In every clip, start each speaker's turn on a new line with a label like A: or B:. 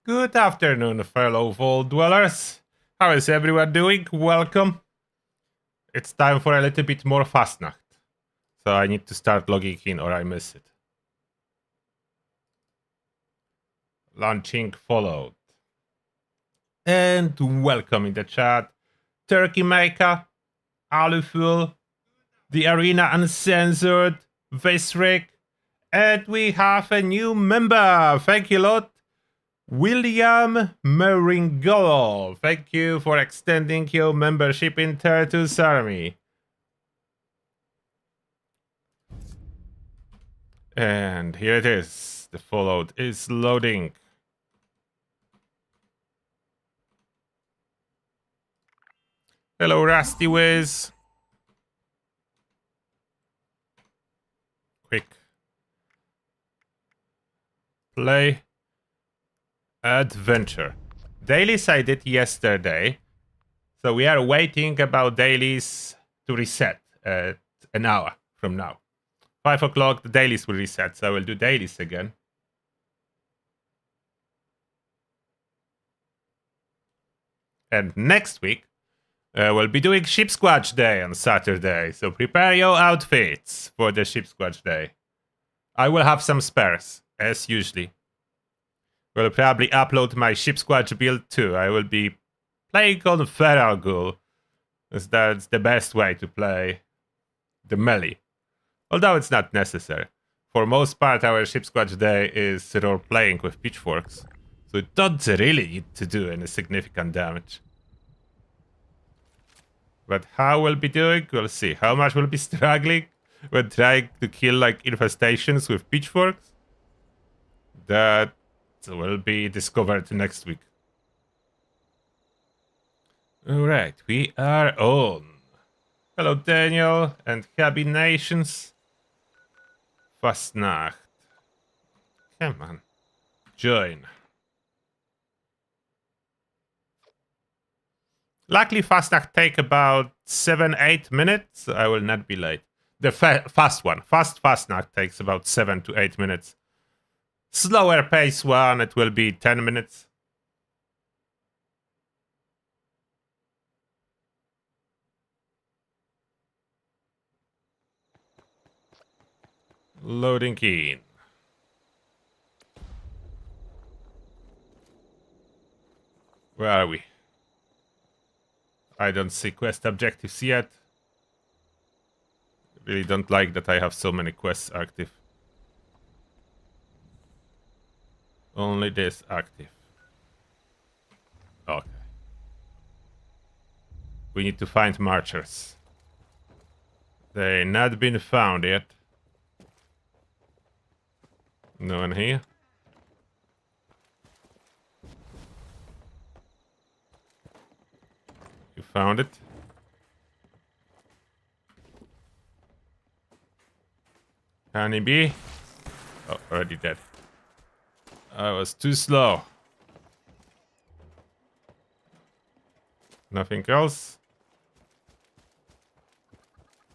A: Good afternoon, fellow vault dwellers. How is everyone doing? Welcome. It's time for a little bit more Fasnacht. So I need to start logging in or I miss it. Launching followed. And welcome in the chat. Turkey Maker, Aluful, the Arena Uncensored, Visric, and we have a new member. Thank you a lot. William Meringolo, thank you for extending your membership in Turtle's Army. And here it is. The followed is loading. Hello, Rusty Wiz. Quick. Play. Adventure. Dailies I did yesterday. So we are waiting about dailies to reset at an hour from now. 5 o'clock, the dailies will reset, so I will do dailies again. And next week, we'll be doing Ship Squatch Day on Saturday, so prepare your outfits for the Ship Squatch Day. I will have some spares, as usually. Will probably upload my Ship Squatch build too. I will be playing on Feral Ghoul, as that's the best way to play the melee. Although it's not necessary. For most part, our Ship Squatch Day is role-playing with pitchforks, so it don't really need to do any significant damage. But how we'll be doing, we'll see. How much we'll be struggling when trying to kill like infestations with pitchforks? That will be discovered next week. Alright, we are on. Hello Daniel and happy nations. Fasnacht. Come on. Join. Luckily Fasnacht take about 7-8 minutes. I will not be late. The fast one. Fast Fasnacht takes about 7 to 8 minutes. Slower pace one, it will be 10 minutes. Loading in. Where are we? I don't see quest objectives yet. Really don't like that I have so many quests active. Only this active. Okay. We need to find marchers. They not been found yet. No one here. You found it? Honeybee? Oh, already dead. I was too slow. Nothing else.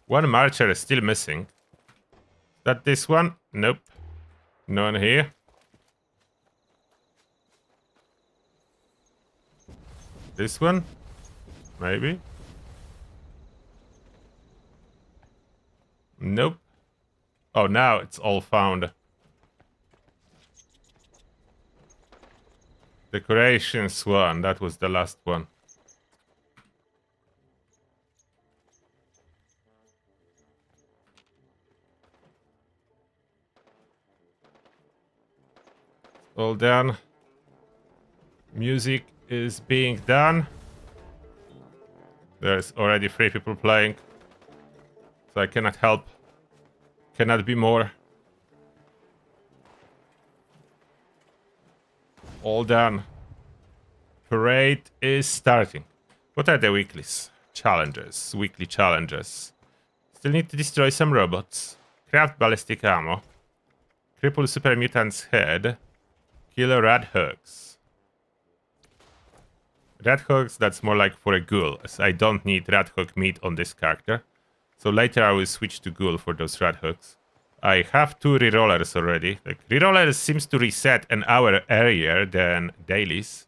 A: One marcher is still missing. Is that this one? Nope. No one here. This one? Maybe. Nope. Oh, now it's all found. Decorations one, that was the last one. All done. Music is being done. There's already 3 people playing. So I cannot help. Cannot be more. All done. Parade is starting. What are the weeklies? Challenges. Weekly challenges. Still need to destroy some robots. Craft ballistic ammo. Cripple super mutant's head. Kill rat hogs. Rat hogs, that's more like for a ghoul, as I don't need rat hog meat on this character. So later I will switch to ghoul for those rat hogs. I have 2 rerollers already. Like, rerollers seems to reset an hour earlier than dailies.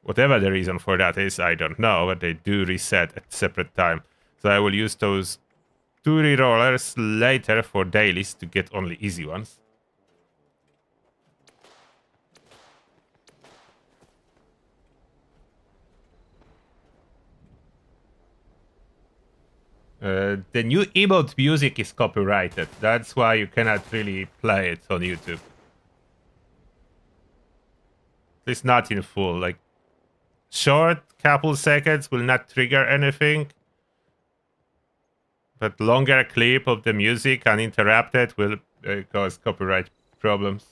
A: Whatever the reason for that is, I don't know, but they do reset at separate time. So I will use those 2 rerollers later for dailies to get only easy ones. The new emote music is copyrighted. That's why you cannot really play it on YouTube. At least not in full. Like, short couple seconds will not trigger anything. But longer clip of the music uninterrupted will cause copyright problems.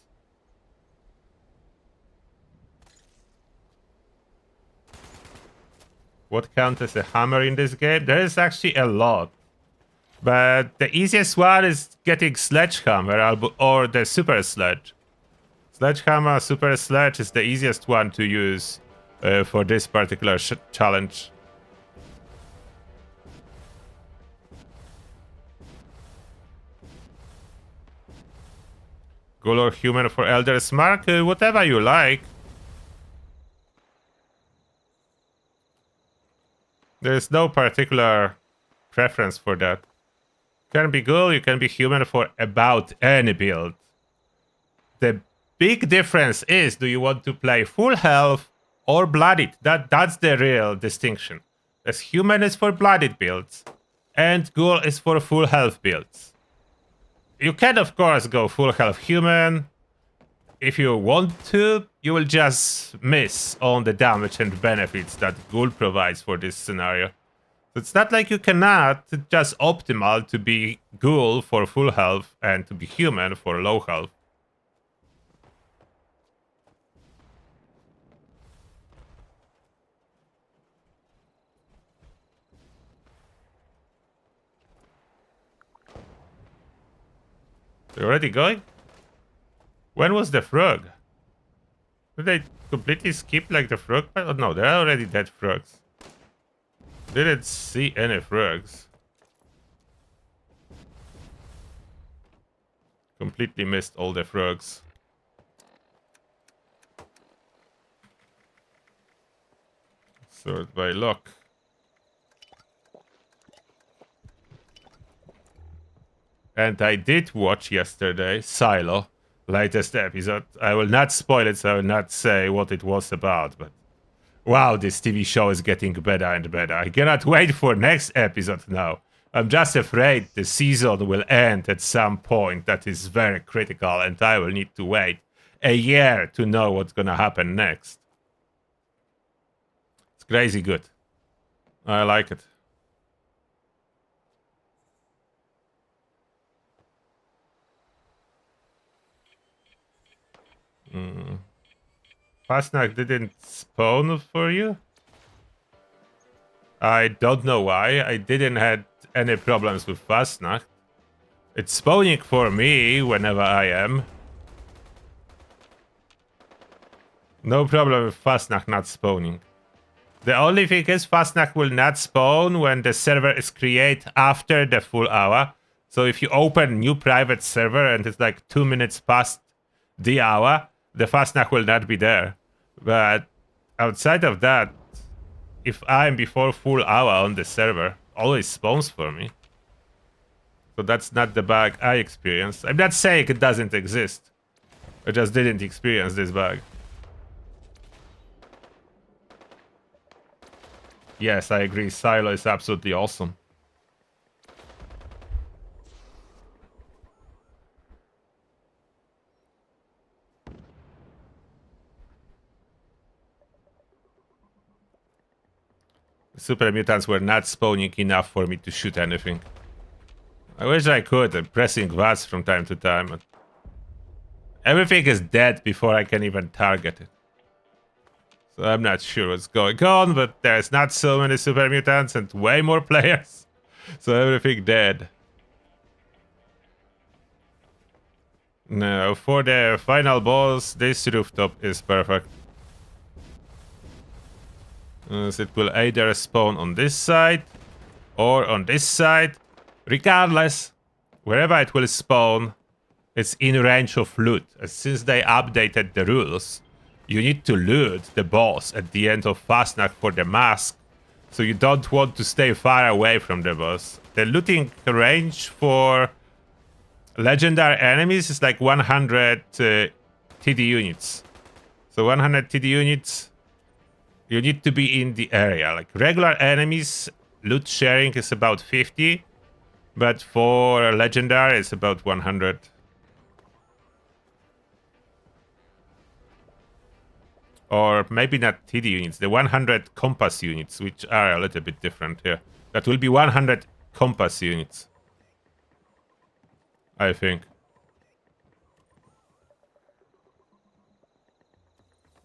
A: What counts as a hammer in this game? There is actually a lot. But the easiest one is getting Sledgehammer or the Super Sledge. Sledgehammer, Super Sledge is the easiest one to use for this particular challenge. Ghoul or human for Elder's Mark? Whatever you like. There's no particular preference for that. You can be ghoul, you can be human for about any build. The big difference is, do you want to play full health or bloodied? That's the real distinction. As human is for bloodied builds, and ghoul is for full health builds. You can, of course, go full health human. If you want to, you will just miss on the damage and benefits that ghoul provides for this scenario. So it's not like you cannot, it's just optimal to be ghoul for full health and to be human for low health. They're already going? When was the frog? Did they completely skip like the frog? Oh no, there are already dead frogs. Didn't see any frogs. Completely missed all the frogs. Sort by lock. And I did watch yesterday Silo, latest episode. I will not spoil it, so I will not say what it was about, but wow, this TV show is getting better and better. I cannot wait for next episode now. I'm just afraid the season will end at some point that is very critical and I will need to wait a year to know what's gonna happen next. It's crazy good. I like it. Fasnacht didn't spawn for you? I don't know why. I didn't have any problems with Fasnacht. It's spawning for me whenever I am. No problem with Fasnacht not spawning. The only thing is Fasnacht will not spawn when the server is created after the full hour. So if you open new private server and it's like 2 minutes past the hour, the Fasnacht will not be there. But outside of that, if I'm before full hour on the server, always spawns for me. So that's not the bug I experienced. I'm not saying it doesn't exist. I just didn't experience this bug. Yes, I agree. Silo is absolutely awesome. Super mutants were not spawning enough for me to shoot anything. I wish I could. I'm pressing VATS from time to time. But everything is dead before I can even target it. So I'm not sure what's going on, but there's not so many super mutants and way more players. So everything dead. No, for the final boss, this rooftop is perfect. So it will either spawn on this side or on this side. Regardless, wherever it will spawn, it's in range of loot. Since they updated the rules, you need to loot the boss at the end of Fasnacht for the mask, so you don't want to stay far away from the boss. The looting range for legendary enemies is like 100 TD units. So 100 TD units, you need to be in the area. Like regular enemies, loot sharing is about 50, but for legendary, it's about 100. Or maybe not TD units, the 100 compass units, which are a little bit different here. That will be 100 compass units, I think.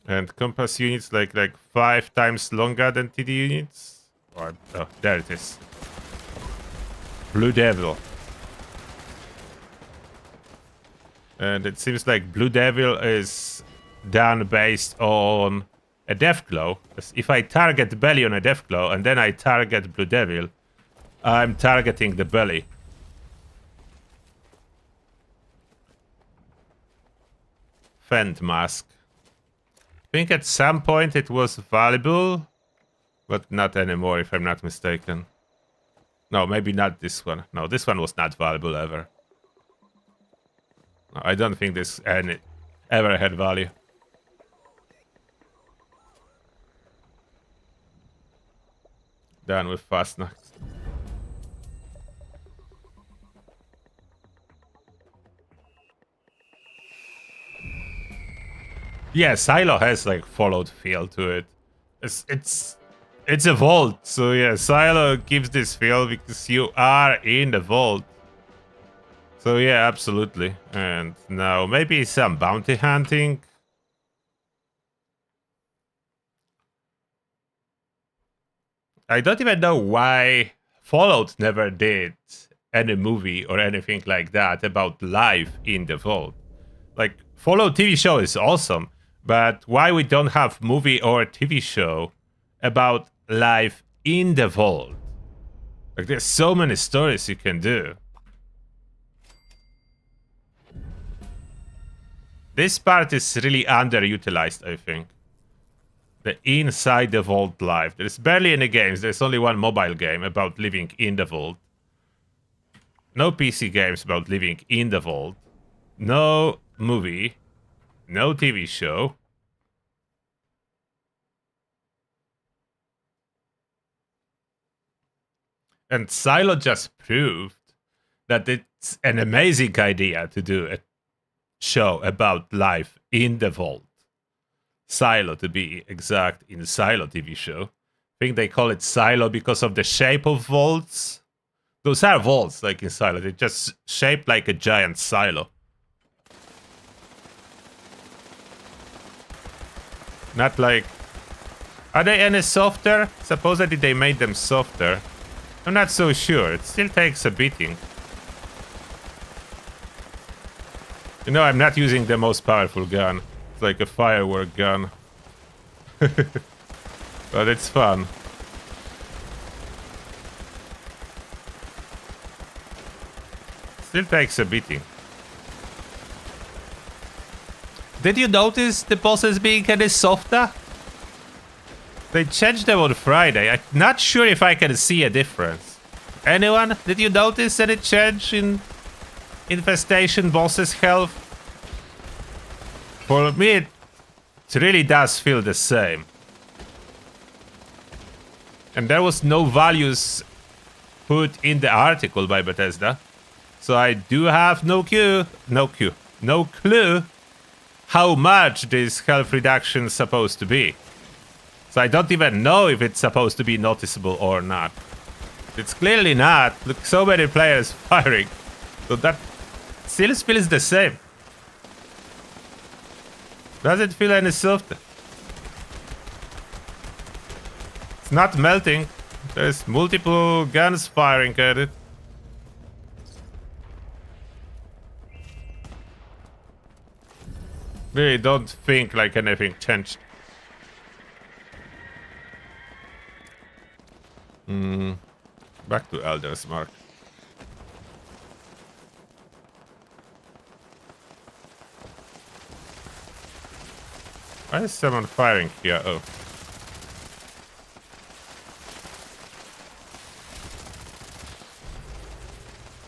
A: And compass units like 5 times longer than TD units. Oh, there it is. Blue Devil. And it seems like Blue Devil is done based on a Deathglow. If I target the belly on a Deathglow and then I target Blue Devil, I'm targeting the belly. Fend Mask. I think at some point it was valuable, but not anymore if I'm not mistaken. No, maybe not this one. No, this one was not valuable ever. No, I don't think this ever had value. Done with Fasnacht. Yeah, Silo has like followed feel to it. It's a vault, so yeah, Silo gives this feel because you are in the vault. So yeah, absolutely. And now maybe some bounty hunting. I don't even know why Fallout never did any movie or anything like that about life in the vault. Like, Fallout TV show is awesome, but why we don't have movie or TV show about life in the vault? Like, there's so many stories you can do. This part is really underutilized, I think. The inside the vault life. There's barely any games. There's only one mobile game about living in the vault. No PC games about living in the vault. No movie. No TV show. And Silo just proved that it's an amazing idea to do a show about life in the vault. Silo, to be exact, in Silo TV show. I think they call it Silo because of the shape of vaults. Those are vaults, like in Silo. They're just shaped like a giant silo. Not like... Are they any softer? Supposedly they made them softer. I'm not so sure. It still takes a beating. You know, I'm not using the most powerful gun. It's like a firework gun. But it's fun. Still takes a beating. Did you notice the bosses being any softer? They changed them on Friday. I'm not sure if I can see a difference. Anyone? Did you notice any change in infestation bosses' health? For me, it really does feel the same. And there was no values put in the article by Bethesda. So I do have no clue how much this health reduction is supposed to be. So I don't even know if it's supposed to be noticeable or not. It's clearly not. Look, so many players firing. So that still feels the same. Does it feel any softer? It's not melting. There's multiple guns firing at it. Really don't think like anything changed. Back to Elder's Mark. Why is someone firing here? Oh.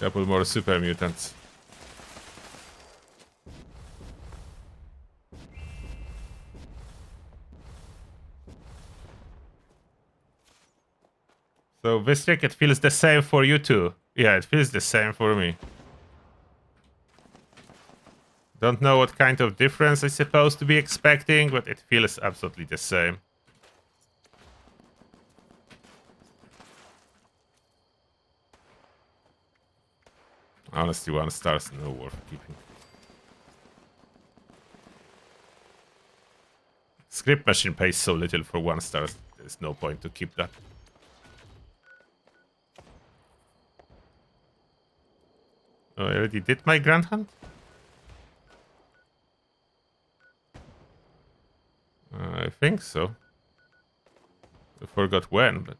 A: Couple more super mutants. So Vistrick, it feels the same for you too. Yeah, it feels the same for me. Don't know what kind of difference I'm supposed to be expecting, but it feels absolutely the same. Honestly, 1 star's no worth keeping. Script machine pays so little for 1 star. There's no point to keep that. Oh, I already did my Grand Hunt? I think so. I forgot when, but...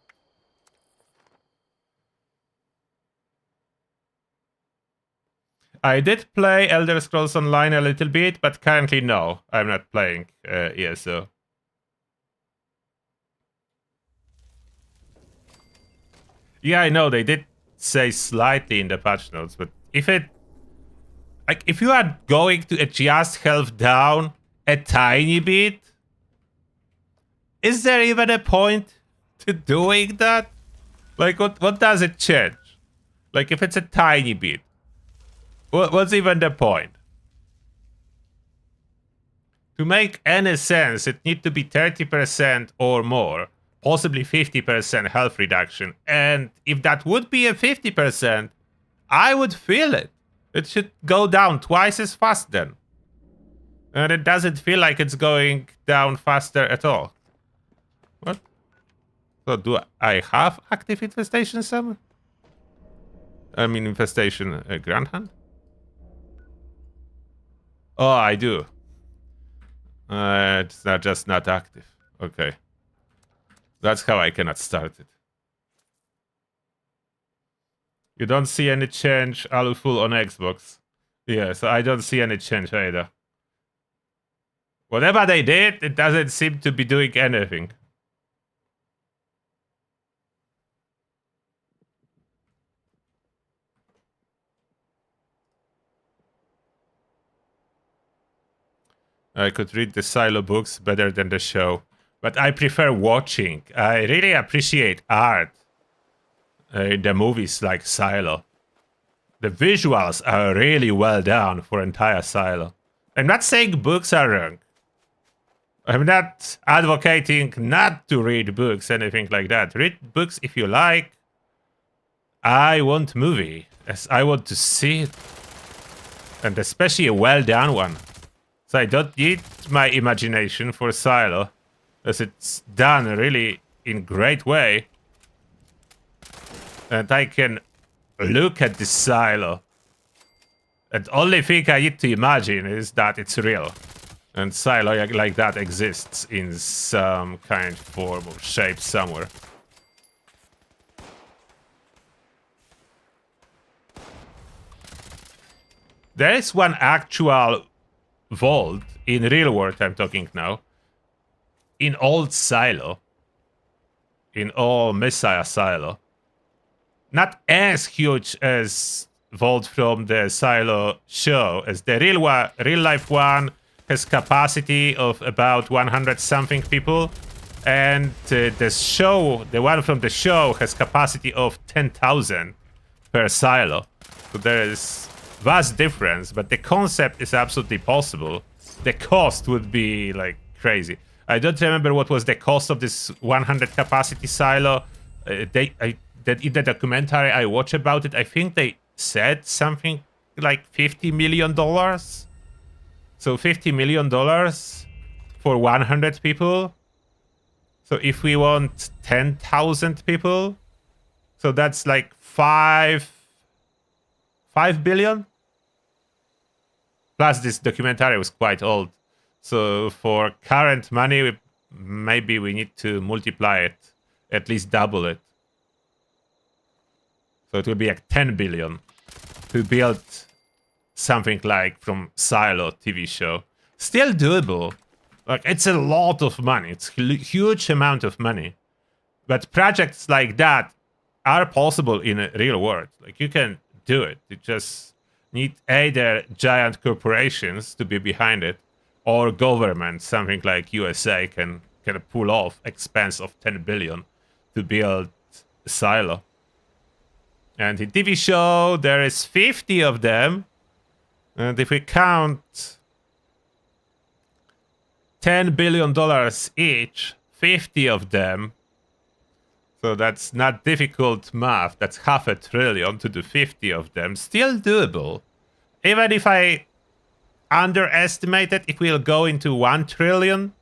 A: I did play Elder Scrolls Online a little bit, but currently no. I'm not playing ESO. Yeah, I know, they did say slightly in the patch notes, but if it... Like, if you are going to adjust health down a tiny bit, is there even a point to doing that? Like, what does it change? Like, if it's a tiny bit, what's even the point? To make any sense, it needs to be 30% or more, possibly 50% health reduction. And if that would be a 50%, I would feel it. It should go down twice as fast then. And it doesn't feel like it's going down faster at all. What? So do I have active infestation somewhere? I mean infestation Grand Hunt? Oh, I do. It's not just not active. Okay. That's how I cannot start it. You don't see any change, Alufull, on Xbox. Yeah, so I don't see any change either. Whatever they did, it doesn't seem to be doing anything. I could read the Silo books better than the show, but I prefer watching. I really appreciate art in the movies like Silo. The visuals are really well done for entire Silo. I'm not saying books are wrong. I'm not advocating not to read books, anything like that. Read books if you like. I want movie, as I want to see it. And especially a well done one. So I don't need my imagination for Silo, as it's done really in great way. And I can look at this Silo. And only thing I need to imagine is that it's real. And Silo like that exists in some kind of form or shape somewhere. There is one actual vault in real world, I'm talking now, in old Silo, in old Messiah Silo, not as huge as vault from the Silo show, as the real life one has capacity of about 100 something people, and the one from the show has capacity of 10,000 per Silo. So there is vast difference, but the concept is absolutely possible. The cost would be like crazy. I don't remember what was the cost of this 100 capacity Silo. In the documentary I watched about it, I think they said something like $50 million. So $50 million for 100 people. So if we want 10,000 people, so that's like 5 billion. Plus, this documentary was quite old. So for current money, maybe we need to multiply it, at least double it. So it will be like 10 billion to build something like from Silo TV show. Still doable. Like, it's a lot of money. It's a huge amount of money. But projects like that are possible in a real world. Like, you can do it. You just need either giant corporations to be behind it, or government, something like USA can pull off expense of 10 billion to build a silo. And in TV show, there is 50 of them. And if we count $10 billion each, 50 of them. So that's not difficult math. That's $500 billion to do 50 of them. Still doable. Even if I underestimate it, if we'll go into 1 trillion,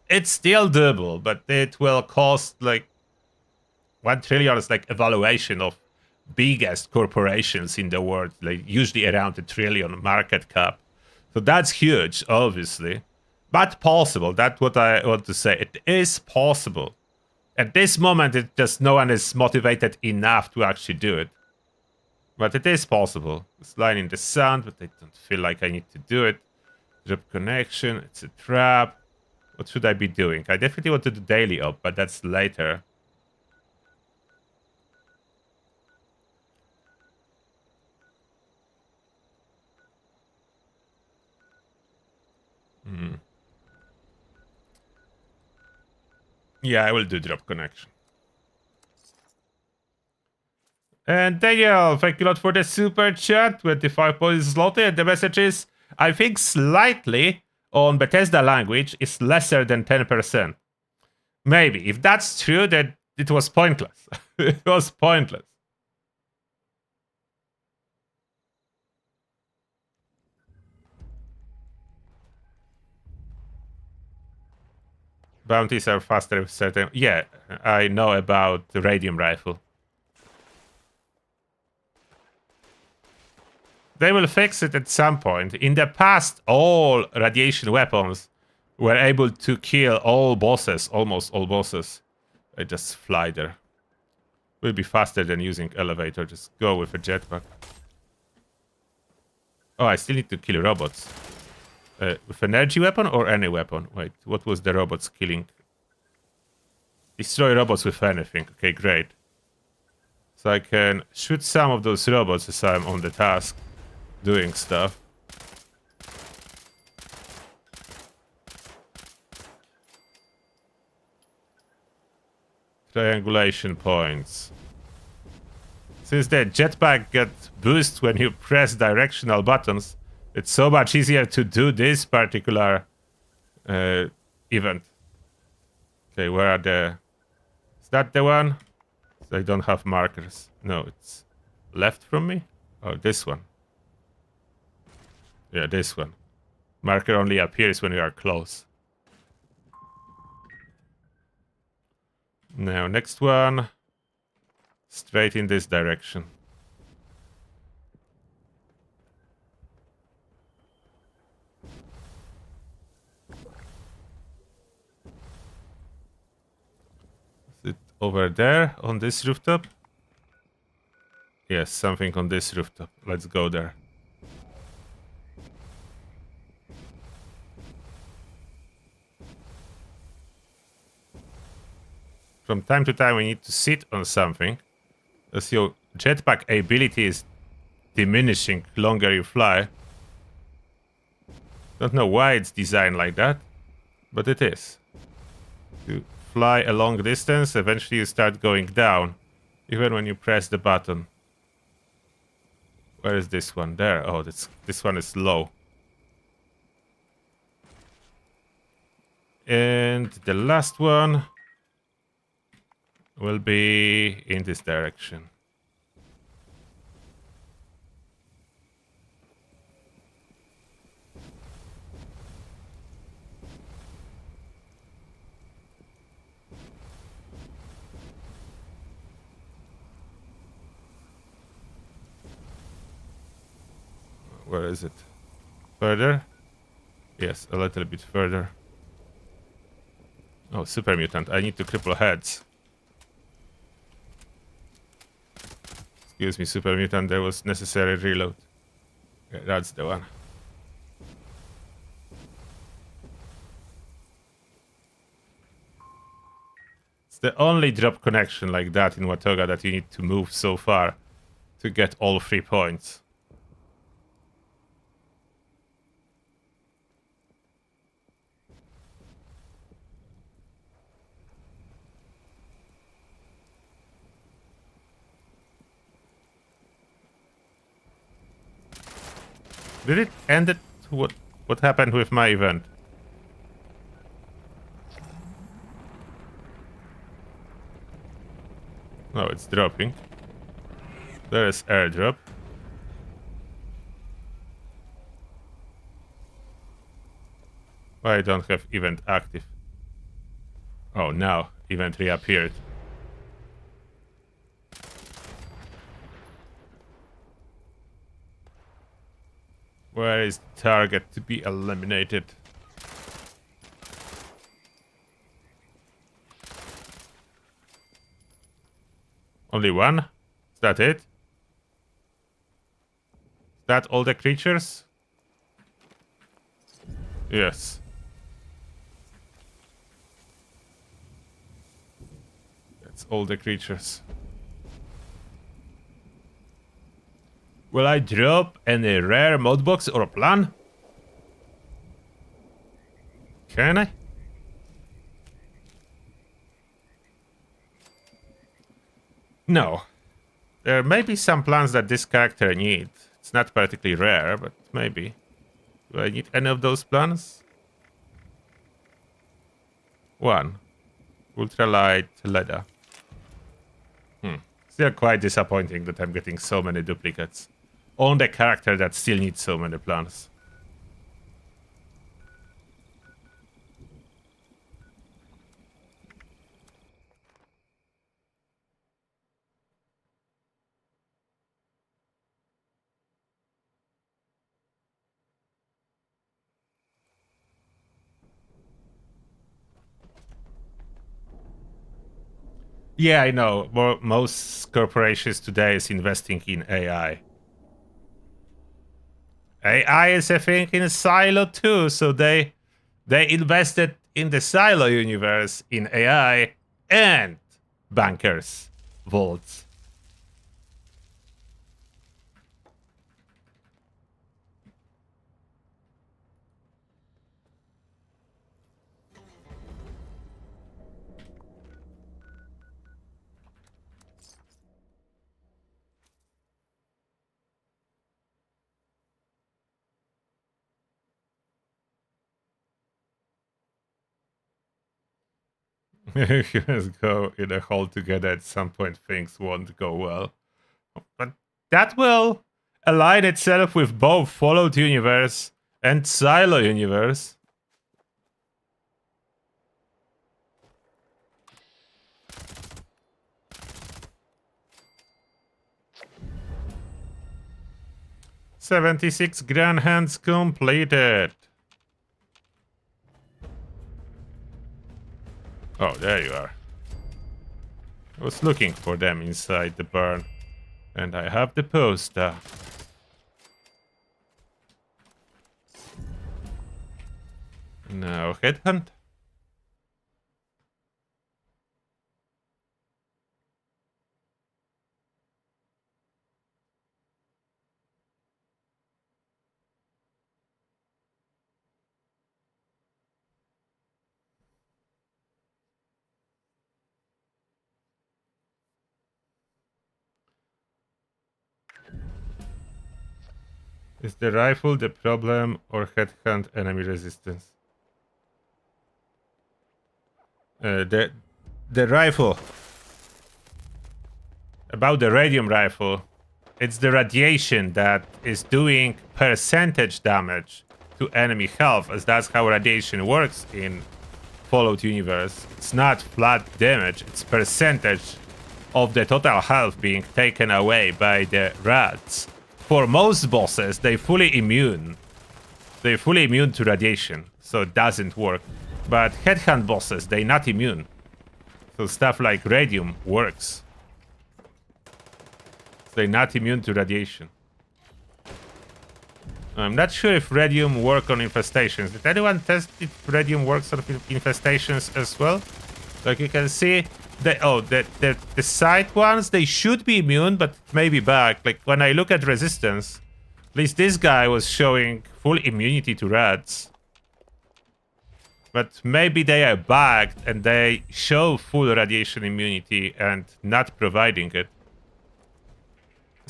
A: it's still doable, but it will cost like 1 trillion is like evaluation of biggest corporations in the world, like usually around a trillion market cap. So that's huge, obviously, but possible. That's what I want to say. It is possible. At this moment, it just no one is motivated enough to actually do it. But it is possible. It's line in the sand, but I don't feel like I need to do it. Drop connection. It's a trap. What should I be doing? I definitely want to do daily up, but that's later. Yeah, I will do drop connection. And Daniel, thank you a lot for the super chat. 25 points slotted. The message is, I think slightly on Bethesda language is lesser than 10%. Maybe. If that's true, then it was pointless. It was pointless. Bounties are faster with certain... Yeah, I know about the radium rifle. They will fix it at some point. In the past, all radiation weapons were able to kill all bosses, almost all bosses. I just fly there. Will be faster than using elevator. Just go with a jetpack. Oh, I still need to kill robots. With energy weapon or any weapon? Wait, what was the robots killing? Destroy robots with anything. Okay, great. So I can shoot some of those robots as I'm on the task, doing stuff. Triangulation points. Since the jetpack gets boost when you press directional buttons, it's so much easier to do this particular event. Okay, where are the... Is that the one? I don't have markers. No, it's left from me? Oh, this one. Yeah, this one. Marker only appears when you are close. Now, next one. Straight in this direction. Is it over there on this rooftop? Yes, something on this rooftop. Let's go there. From time to time, we need to sit on something. As your jetpack ability is diminishing longer you fly. Don't know why it's designed like that, but it is. You fly a long distance, eventually you start going down, even when you press the button. Where is this one? There. Oh, this one is low. And the last one will be in this direction. Where is it? Further? Yes, a little bit further. Oh, super mutant. I need to cripple heads. Excuse me, super mutant. There was necessary reload. Okay, that's the one. It's the only drop connection like that in Watoga that you need to move so far to get all 3 points. Did it end it? What happened with my event? No, it's dropping. There is airdrop. Why I don't have event active? Oh, now event reappeared. Where is target to be eliminated? Only one? Is that it? Is that all the creatures? Yes. That's all the creatures. Will I drop any rare mod box or a plan? Can I? No. There may be some plans that this character needs. It's not particularly rare, but maybe. Do I need any of those plans? One. Ultralight leather. Still quite disappointing that I'm getting so many duplicates on the character that still needs so many plans. Yeah, I know. Most corporations today is investing in AI. AI is a thing in Silo too, so they invested in the Silo universe in AI and bankers, vaults. Humans go in a hole together. At some point, things won't go well. But that will align itself with both Fallout universe and Silo universe. $76 grand hands completed. Oh, there you are. I was looking for them inside the barn. And I have the poster. Now headhunt. Is the rifle the problem or headhunt enemy resistance? The rifle. About the radium rifle, it's the radiation that is doing percentage damage to enemy health, as that's how radiation works in Fallout universe. It's not flat damage, it's percentage of the total health being taken away by the rats. For most bosses, they're fully immune. They're fully immune to radiation, so it doesn't work. But headhunt bosses, they're not immune. So stuff like radium works. They're not immune to radiation. I'm not sure if radium works on infestations. Did anyone test if radium works on infestations as well? Like you can see, The side ones, they should be immune, but maybe back. Like when I look at resistance, at least this guy was showing full immunity to rats. But maybe they are bugged and they show full radiation immunity and not providing it.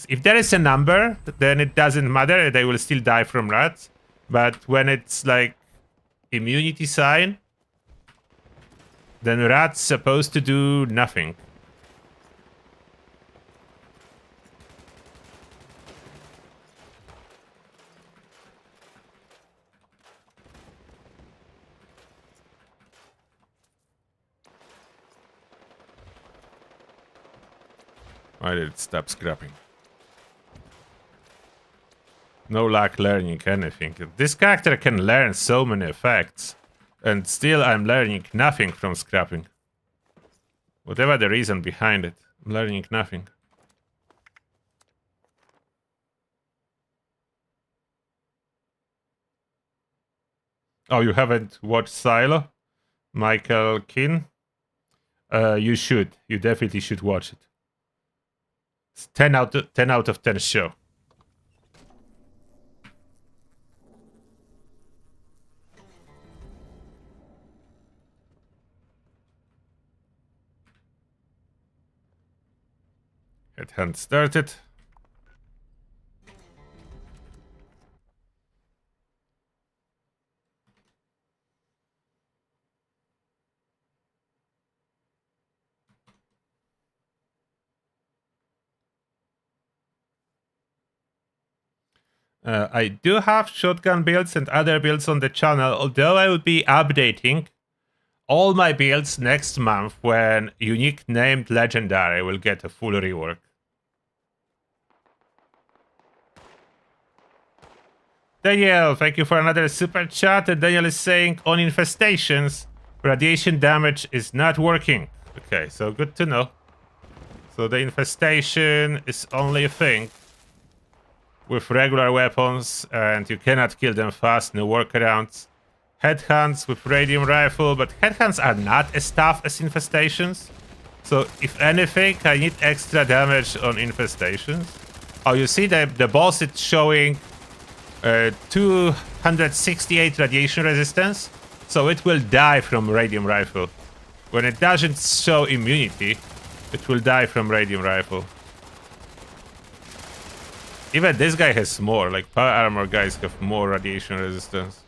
A: If there is a number, then it doesn't matter. They will still die from rats. But when it's like immunity sign, then rats supposed to do nothing. Why did it stop scrapping? No luck learning anything. This character can learn so many effects, and still I'm learning nothing from scrapping. Whatever the reason behind it, I'm learning nothing. Oh, you haven't watched Silo? Michael Keane? You should. You definitely should watch it. It's 10 out of 10 show. Headhunt started. I do have shotgun builds and other builds on the channel, although I will be updating all my builds next month when unique named legendary will get a full rework. Daniel, thank you for another super chat. And Daniel is saying on infestations, radiation damage is not working. Okay, so good to know. So the infestation is only a thing with regular weapons, and you cannot kill them fast, no workarounds. Headhunts with radium rifle, but headhunts are not as tough as infestations. So if anything, I need extra damage on infestations. Oh, you see the boss is showing 268 radiation resistance, so it will die from radium rifle. When it doesn't show immunity, it will die from radium rifle. Even this guy has more, like power armor guys have more radiation resistance.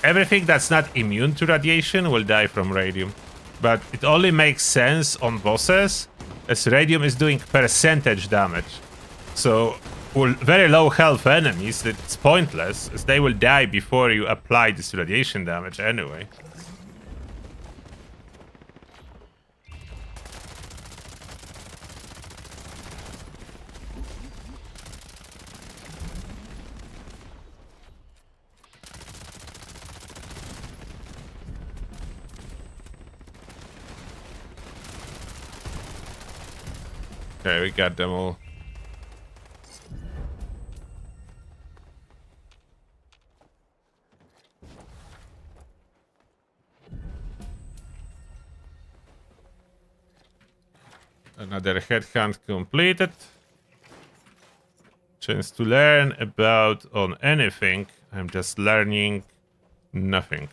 A: Everything that's not immune to radiation will die from radium. But it only makes sense on bosses, as radium is doing percentage damage. So for very low health enemies, it's pointless, as they will die before you apply this radiation damage anyway. Okay, we got them all. Another headhunt completed. Chance to learn about on anything. I'm just learning nothing.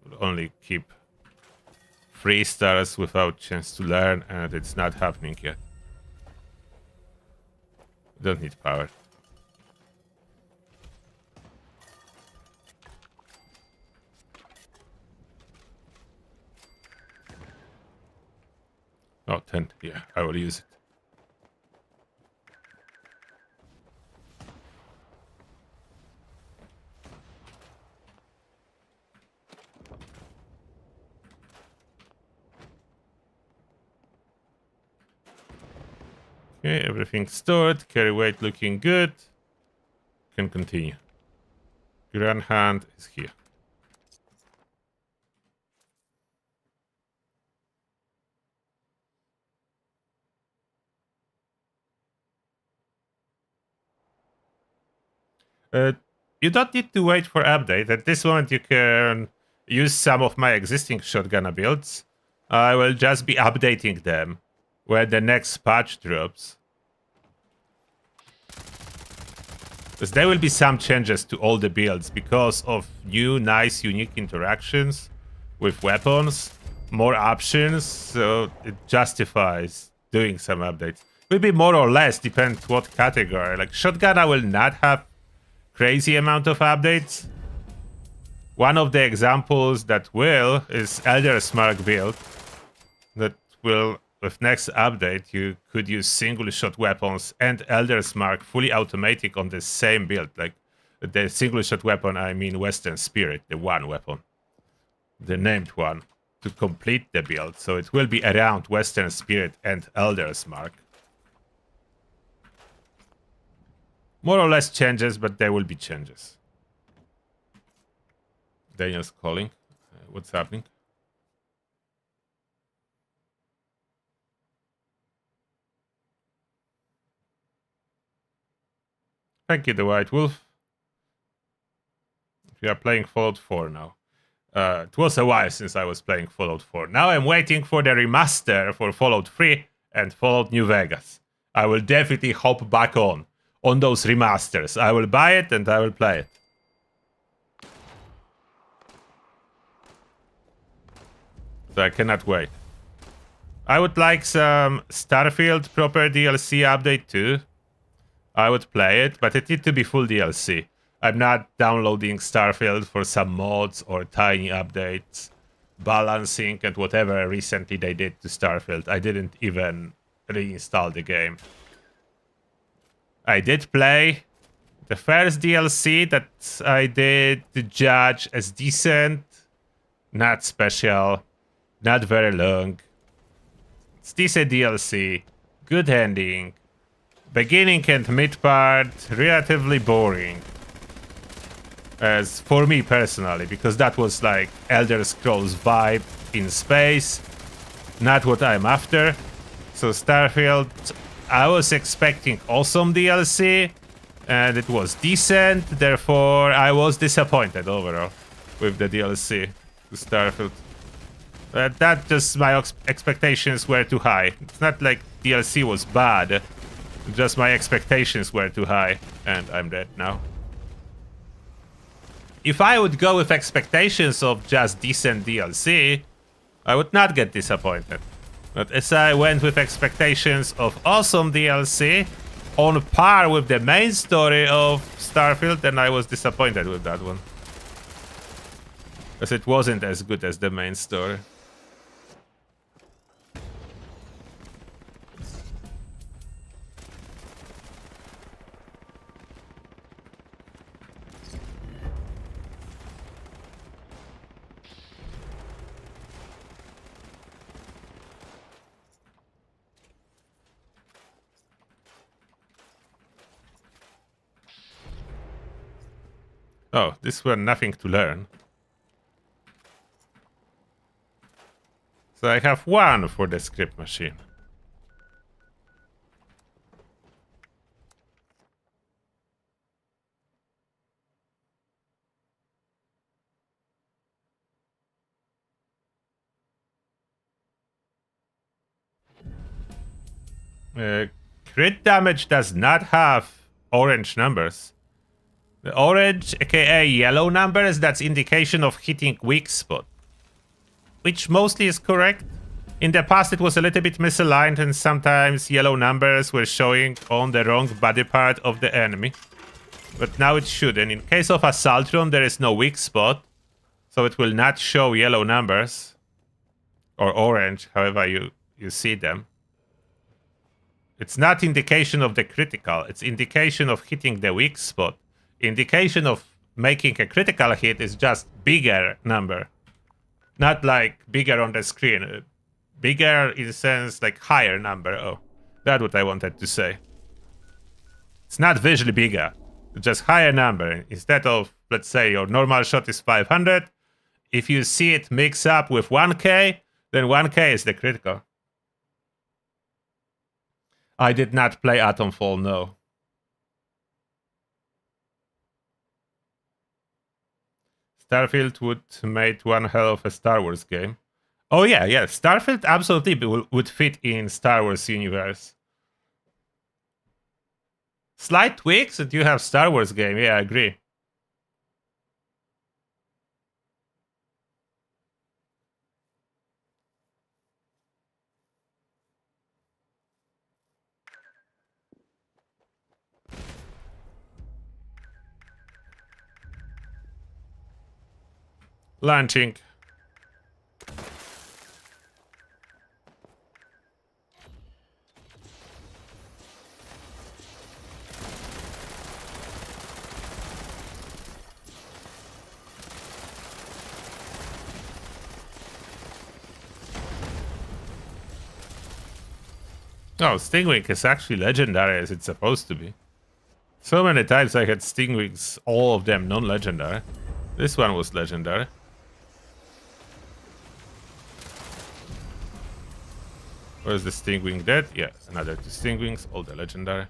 A: Will only keep 3 stars without chance to learn, and it's not happening yet. Don't need power. Oh, 10. Yeah, I will use it. Okay, everything stored. Carry weight looking good. Can continue. Grand hand is here. You don't need to wait for update. At this moment, you can use some of my existing shotgun builds. I will just be updating them when the next patch drops. Because there will be some changes to all the builds because of new, nice, unique interactions with weapons, more options, so it justifies doing some updates. Will be more or less, depend what category. Like shotgun, I will not have crazy amount of updates. One of the examples that will is Elder Smart build that will, with next update, you could use single shot weapons and Elder's Mark fully automatic on the same build. Like the single shot weapon, I mean Western Spirit, the one weapon, the named one, to complete the build. So it will be around Western Spirit and Elder's Mark. More or less changes, but there will be changes. Daniel's calling. What's happening? Thank you, the White Wolf. We are playing Fallout 4 now. It was a while since I was playing Fallout 4. Now I'm waiting for the remaster for Fallout 3 and Fallout New Vegas. I will definitely hop back on those remasters. I will buy it and I will play it. So I cannot wait. I would like some Starfield proper DLC update too. I would play it, but it needs to be full DLC. I'm not downloading Starfield for some mods or tiny updates, balancing and whatever recently they did to Starfield. I didn't even reinstall the game. I did play the first DLC that I did judge as decent, not special, not very long. It's decent DLC, good ending. Beginning and mid part, relatively boring. As for me personally, because that was like Elder Scrolls vibe in space, not what I'm after. So Starfield, I was expecting awesome DLC, and it was decent, therefore I was disappointed overall with the DLC to Starfield. That just my expectations were too high. It's not like DLC was bad, just my expectations were too high, and I'm dead now. If I would go with expectations of just decent DLC, I would not get disappointed. But as I went with expectations of awesome DLC, on par with the main story of Starfield, then I was disappointed with that one. Because it wasn't as good as the main story. Oh, this were nothing to learn. So I have one for the script machine. Crit damage does not have orange numbers. The orange, aka yellow numbers, that's indication of hitting weak spot. Which mostly is correct. In the past it was a little bit misaligned and sometimes yellow numbers were showing on the wrong body part of the enemy. But now it should, and in case of Assaultron there is no weak spot, so it will not show yellow numbers. Or orange, however you see them. It's not indication of the critical, it's indication of hitting the weak spot. Indication of making a critical hit is just bigger number. Not like bigger on the screen. Bigger in the sense like higher number. Oh, that's what I wanted to say. It's not visually bigger. It's just higher number. Instead of, let's say, your normal shot is 500. If you see it mix up with 1k, then 1k is the critical. I did not play Atomfall, no. Starfield would make one hell of a Star Wars game. Oh yeah, yeah. Starfield absolutely would fit in Star Wars universe. Slight tweaks and you have Star Wars game. Yeah, I agree. Launching. Oh, Stingwing is actually legendary as it's supposed to be. So many times I had Stingwings, all of them non-legendary. This one was legendary. Where's the Stingwing dead? Yeah, another 2 Stingwings, all the legendary.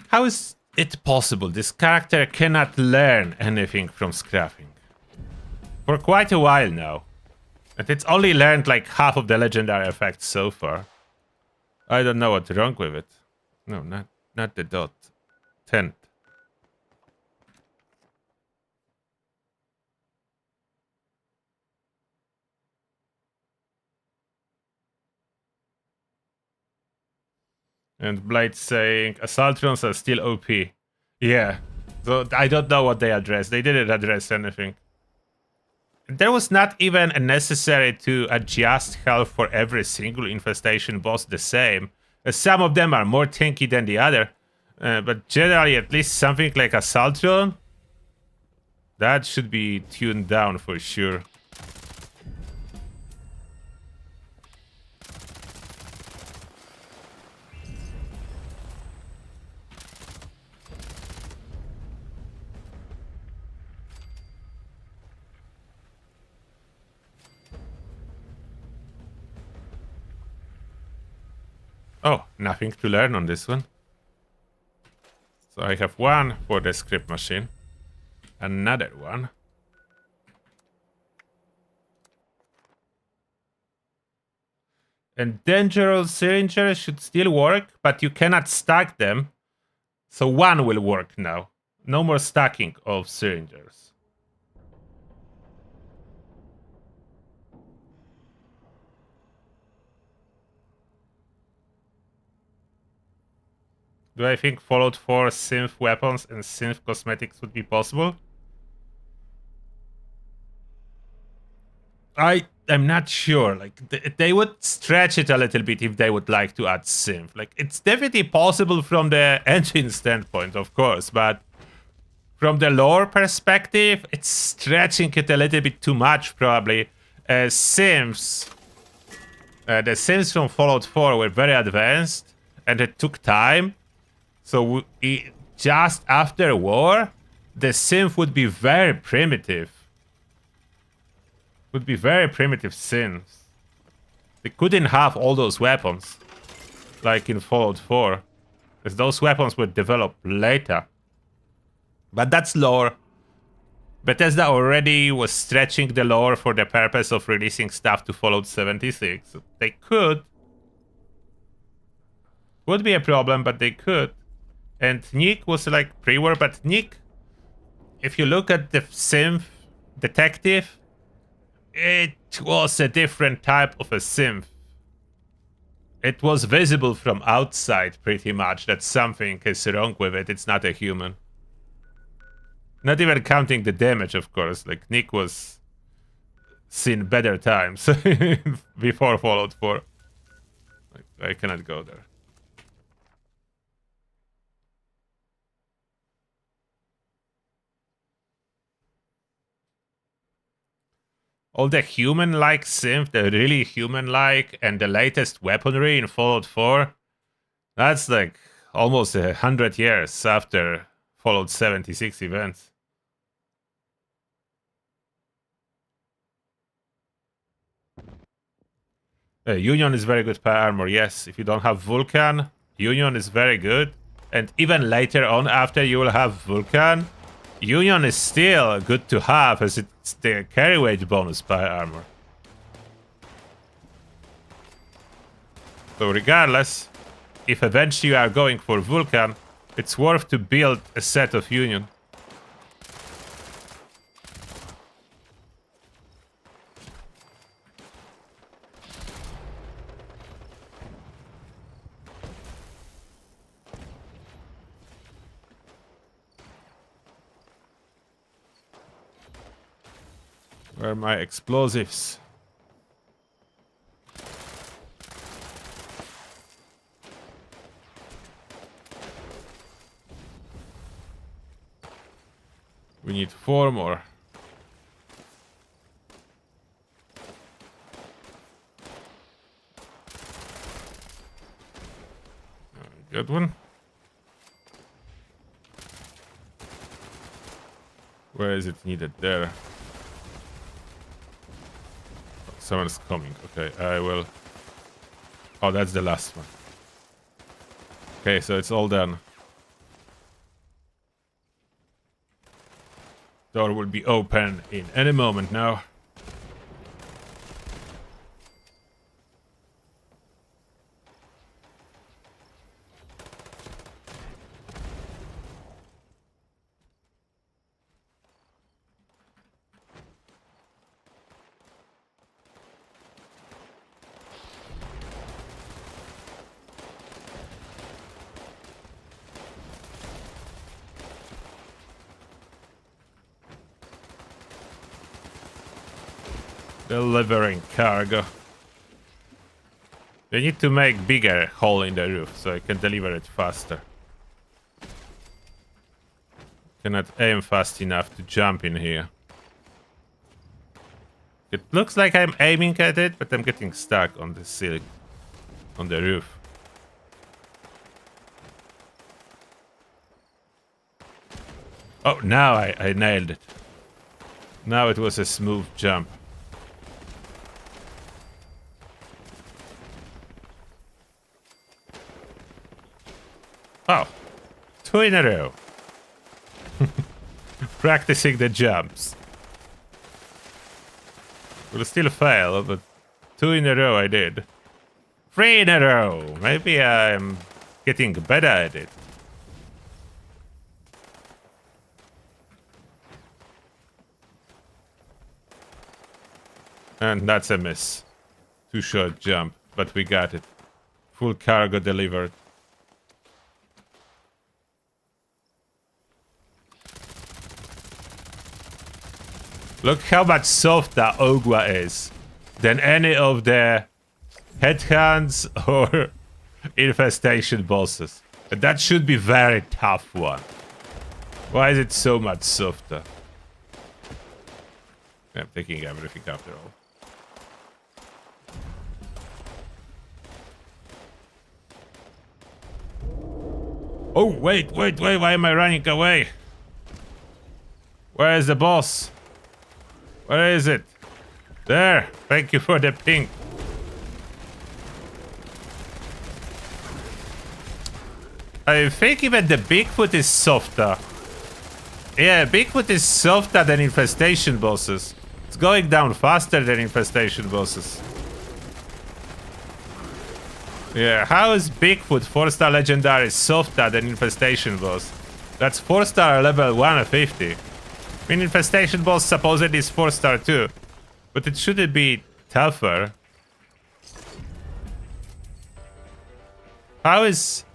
A: How is it possible this character cannot learn anything from scrapping? For quite a while now. And it's only learned like half of the legendary effects so far. I don't know what's wrong with it. No, not the dot. 10th. And Blade saying Assaultrons are still OP. Yeah. So I don't know what they addressed. They didn't address anything. There was not even necessary to adjust health for every single infestation boss the same. Some of them are more tanky than the other. But generally, at least something like Assaultron, that should be tuned down for sure. Oh, nothing to learn on this one. So I have one for the script machine. Another one. And dangerous syringers should still work, but you cannot stack them. So one will work now. No more stacking of syringers. Do I think Fallout 4 synth weapons and synth cosmetics would be possible? I'm not sure. Like they would stretch it a little bit if they would like to add synth. Like it's definitely possible from the engine standpoint, of course, but from the lore perspective, it's stretching it a little bit too much, probably. Synths, the synths from Fallout 4 were very advanced, and it took time. So just after war, the synth would be very primitive. Would be very primitive synths. They couldn't have all those weapons, like in Fallout 4, as those weapons were developed later. But that's lore. Bethesda already was stretching the lore for the purpose of releasing stuff to Fallout 76. They could. Would be a problem, but they could. And Nick was like pre-war, but Nick, if you look at the synth detective, it was a different type of a synth. It was visible from outside pretty much that something is wrong with it. It's not a human. Not even counting the damage, of course. Like, Nick was seen better times before Fallout 4. Like, I cannot go there. All the human-like synth, the really human-like, and the latest weaponry in Fallout 4, that's like almost 100 years after Fallout 76 events. Union is very good per armor, yes. If you don't have Vulcan, Union is very good. And even later on, after you will have Vulcan, Union is still good to have as it's the carry weight bonus per armor. So regardless, if eventually you are going for Vulcan, it's worth to build a set of Union. Where are my explosives? We need 4 more. Good one. Where is it needed? There. Someone's coming. Okay, I will... Oh, that's the last one. Okay, so it's all done. Door will be open in any moment now. Delivering cargo. They need to make bigger hole in the roof so I can deliver it faster. Cannot aim fast enough to jump in here. It looks like I'm aiming at it, but I'm getting stuck on the ceiling, on the roof. Oh, now I nailed it. Now it was a smooth jump. Oh, 2 in a row. Practicing the jumps. Will still fail, but 2 in a row I did. 3 in a row. Maybe I'm getting better at it. And that's a miss. Too short jump, but we got it. Full cargo delivered. Look how much softer Ogwa is than any of the headhands or infestation bosses. And that should be very tough one. Why is it so much softer? I'm taking everything after all. Oh, wait, why am I running away? Where is the boss? Where is it? There! Thank you for the ping. I think even the Bigfoot is softer. Yeah, Bigfoot is softer than infestation bosses. It's going down faster than infestation bosses. Yeah, how is Bigfoot 4-star legendary softer than infestation boss? That's 4-star level 150. I mean, infestation boss supposedly is 4-star too, but it shouldn't be tougher. How is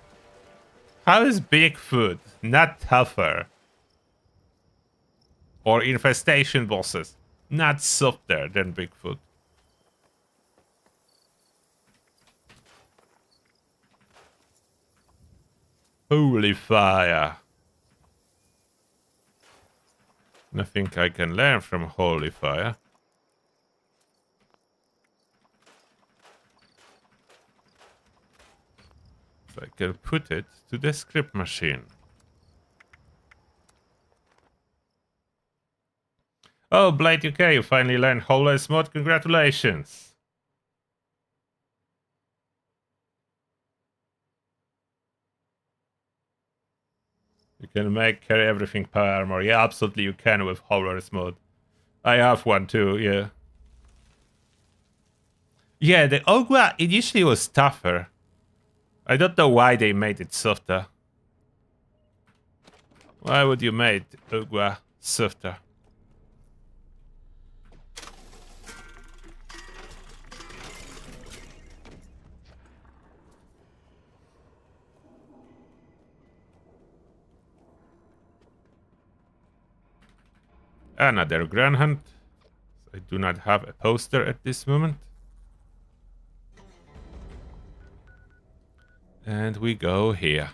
A: Bigfoot not tougher? Or infestation bosses not softer than Bigfoot? Holy fire. Nothing I can learn from Holy Fire. So I can put it to the script machine. Oh, Blade UK, you finally learned Hololess mode. Congratulations. You can carry everything power armor. Yeah, absolutely you can with Howler's mode. I have one too, yeah. Yeah, the Ogwa initially was tougher. I don't know why they made it softer. Why would you make Ogwa softer? Another Grand Hunt. I do not have a poster at this moment. And we go here.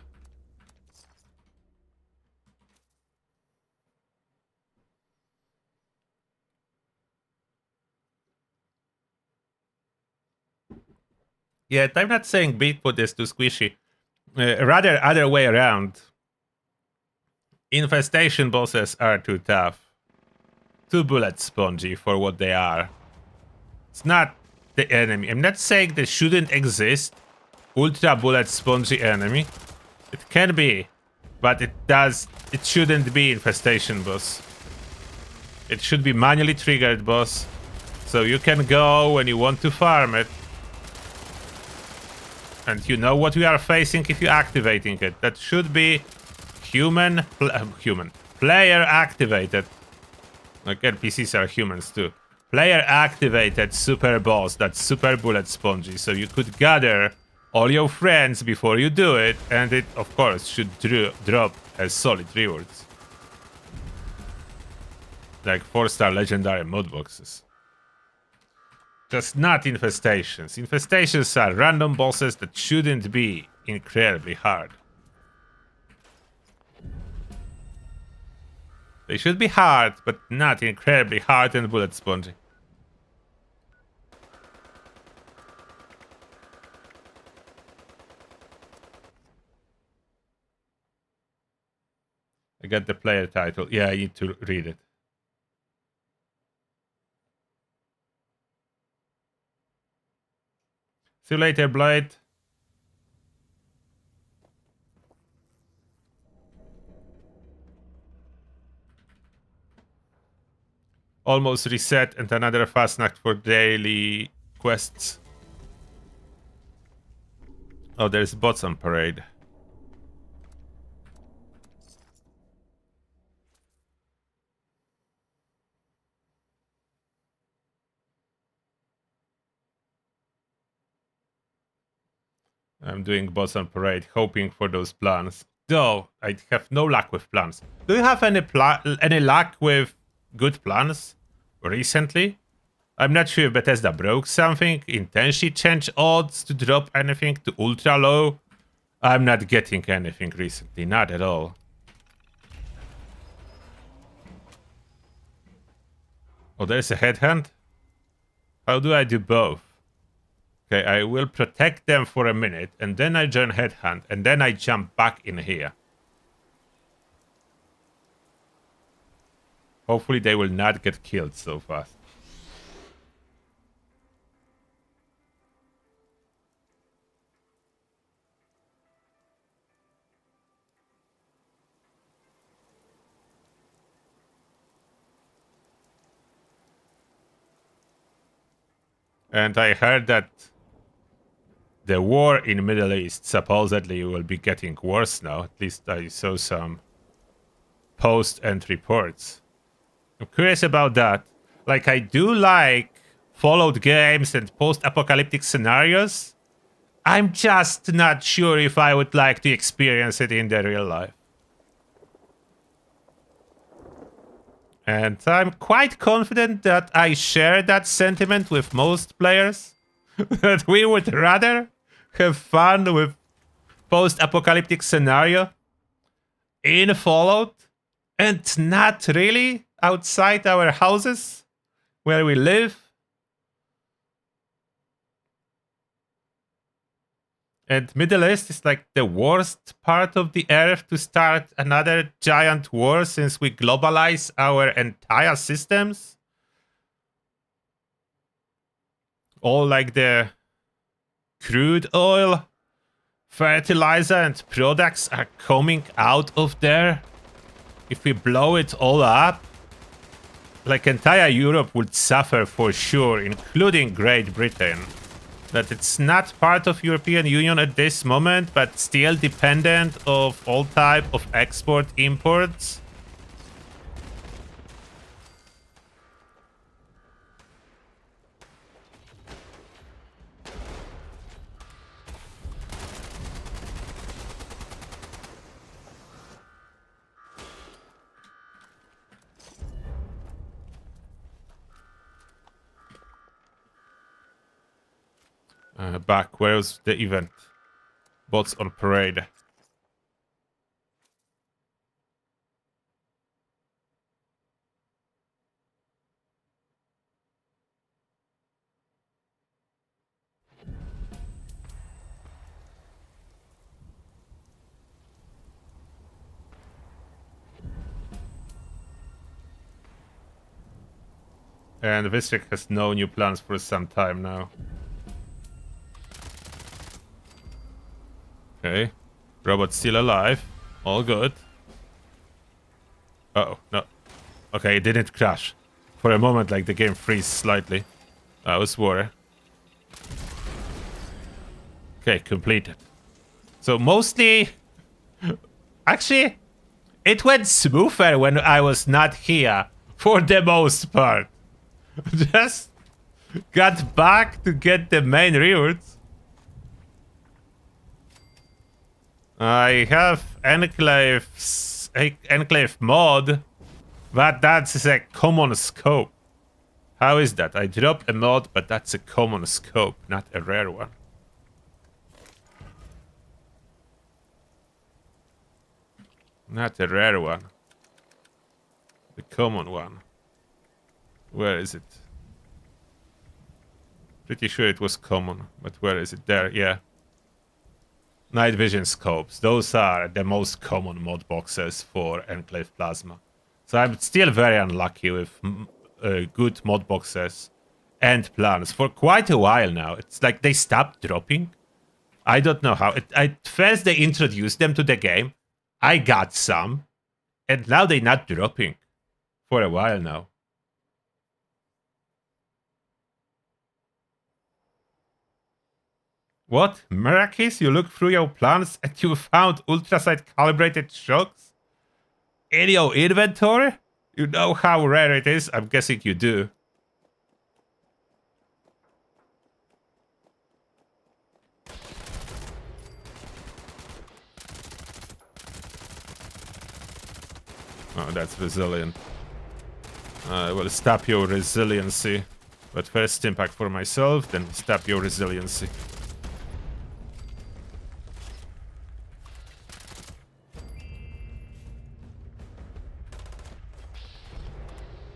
A: Yeah, I'm not saying Beatput is too squishy. Rather, other way around. Infestation bosses are too tough. Too bullet spongy for what they are. It's not the enemy. I'm not saying there shouldn't exist ultra bullet spongy enemy. It can be, but it shouldn't be infestation boss. It should be manually triggered boss. So you can go when you want to farm it. And you know what we are facing if you're activating it. That should be player activated. Like NPCs are humans too. Player activated super boss that's super bullet spongy. So you could gather all your friends before you do it. And it, of course, should drop as solid rewards. Like 4-star legendary mod boxes. Just not infestations. Infestations are random bosses that shouldn't be incredibly hard. They should be hard, but not incredibly hard and bullet spongy. I got the player title. Yeah, I need to read it. See you later, Blade. Almost reset and another Fasnacht for daily quests. Oh, there's bots on parade. I'm doing bots on parade, hoping for those plans. Though I have no luck with plans. Do you have any luck with good plans recently? I'm not sure if Bethesda broke something, intentionally changed odds to drop anything to ultra low. I'm not getting anything recently, not at all. Oh, there's a headhunt? How do I do both? Okay, I will protect them for a minute, and then I join headhunt, and then I jump back in here. Hopefully they will not get killed so fast. And I heard that the war in Middle East supposedly will be getting worse now. At least I saw some posts and reports. I'm curious about that. Like, I do like Fallout games and post-apocalyptic scenarios. I'm just not sure if I would like to experience it in the real life. And I'm quite confident that I share that sentiment with most players. That we would rather have fun with post-apocalyptic scenario in Fallout and not really outside our houses where we live. And Middle East is like the worst part of the earth to start another giant war since we globalize our entire systems. All like the crude oil fertilizer and products are coming out of there, if we blow it all up, like entire Europe would suffer for sure, including Great Britain. That it's not part of European Union at this moment, but still dependent of all type of export imports. Back, where's the event? Bots on parade. And Visric has no new plans for some time now. Okay. Robot's still alive. All good. Uh-oh, no. Okay, it didn't crash. For a moment, like, the game freezed slightly. I was worried. Okay, completed. So mostly... Actually, it went smoother when I was not here. For the most part. Just got back to get the main routes. I have Enclave mod, but that's a common scope. How is that? I dropped a mod, but that's a common scope, not a rare one. Not a rare one. The common one. Where is it? Pretty sure it was common, but where is it? There, yeah. Night vision scopes. Those are the most common mod boxes for Enclave Plasma. So I'm still very unlucky with good mod boxes and plans for quite a while now. It's like they stopped dropping. I don't know how. At first they introduced them to the game. I got some. And now they're not dropping for a while now. What? Merakis? You look through your plans and you found ultrasight calibrated shocks? In your inventory? You know how rare it is? I'm guessing you do. Oh, that's resilient. I will stop your resiliency. But first impact for myself, then stop your resiliency.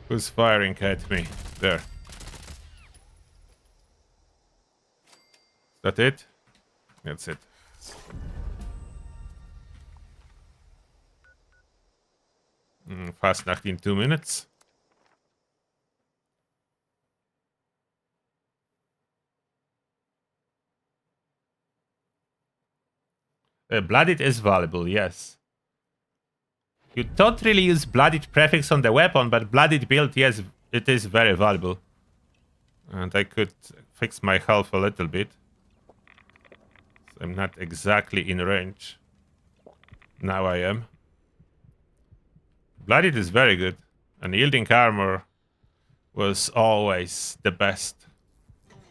A: Who's firing at me? There. Is that it? That's it. Fasnacht in 2 minutes. Blooded is valuable, yes. You don't really use Blooded prefix on the weapon, but Blooded build, yes, it is very valuable. And I could fix my health a little bit. So I'm not exactly in range. Now I am. Blooded is very good. And yielding armor was always the best.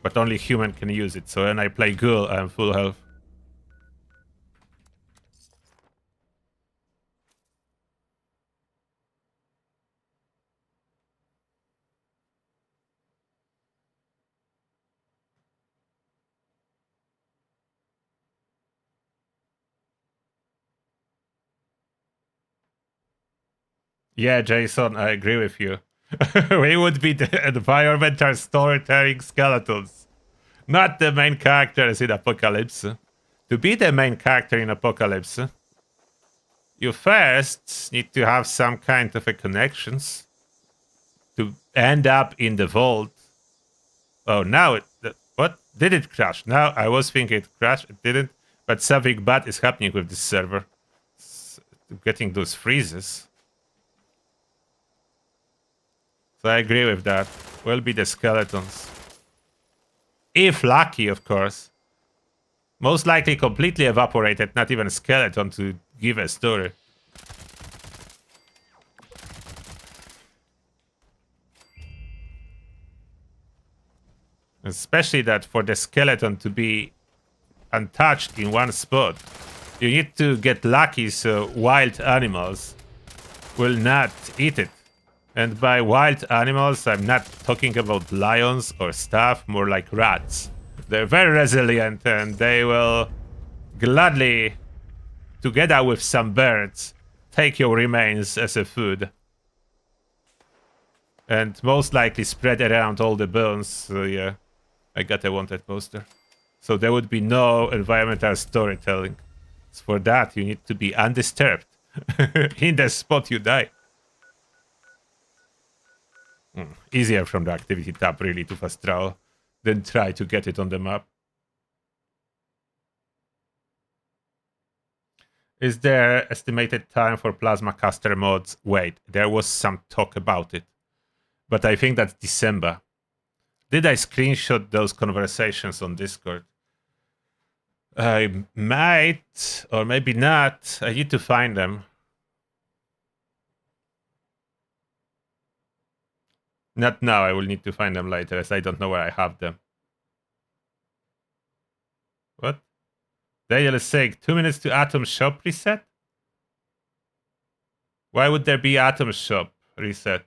A: But only human can use it, so when I play Ghoul, I'm full health. Yeah, Jason, I agree with you. We would be the environmental storytelling skeletons, not the main characters in Apocalypse. To be the main character in Apocalypse, you first need to have some kind of a connections to end up in the vault. Oh, now what? Did it crash? Now I was thinking it crashed. It didn't. But something bad is happening with this server. It's getting those freezes. So I agree with that. Will be the skeletons. If lucky, of course. Most likely completely evaporated, not even a skeleton to give a story. Especially that for the skeleton to be untouched in one spot, you need to get lucky so wild animals will not eat it. And by wild animals, I'm not talking about lions or stuff, more like rats. They're very resilient and they will gladly, together with some birds, take your remains as a food. And most likely spread around all the bones. So yeah, I got a wanted poster. So there would be no environmental storytelling. So for that, you need to be undisturbed in the spot you die. Easier from the activity tab, really, to fast travel than try to get it on the map. Is there estimated time for plasma caster mods? Wait, there was some talk about it. But I think that's December. Did I screenshot those conversations on Discord? I might, or maybe not. I need to find them. Not now, I will need to find them later, as I don't know where I have them. What? Daniel is saying 2 minutes to Atom Shop reset? Why would there be Atom Shop reset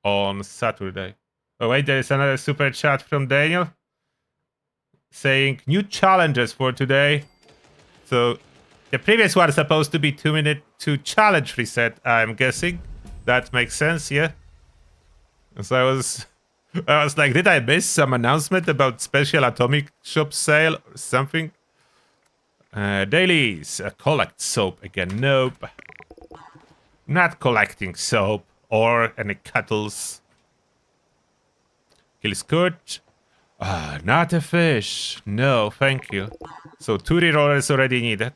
A: on Saturday? Oh wait, there is another super chat from Daniel saying new challenges for today. So the previous one is supposed to be 2 minute to challenge reset, I'm guessing. That makes sense, yeah. So I was like, did I miss some announcement about special atomic shop sale or something? Dailies, collect soap again. Nope. Not collecting soap or any kettles. Kill Scourge. Not a fish. No, thank you. So 2 rerollers already needed.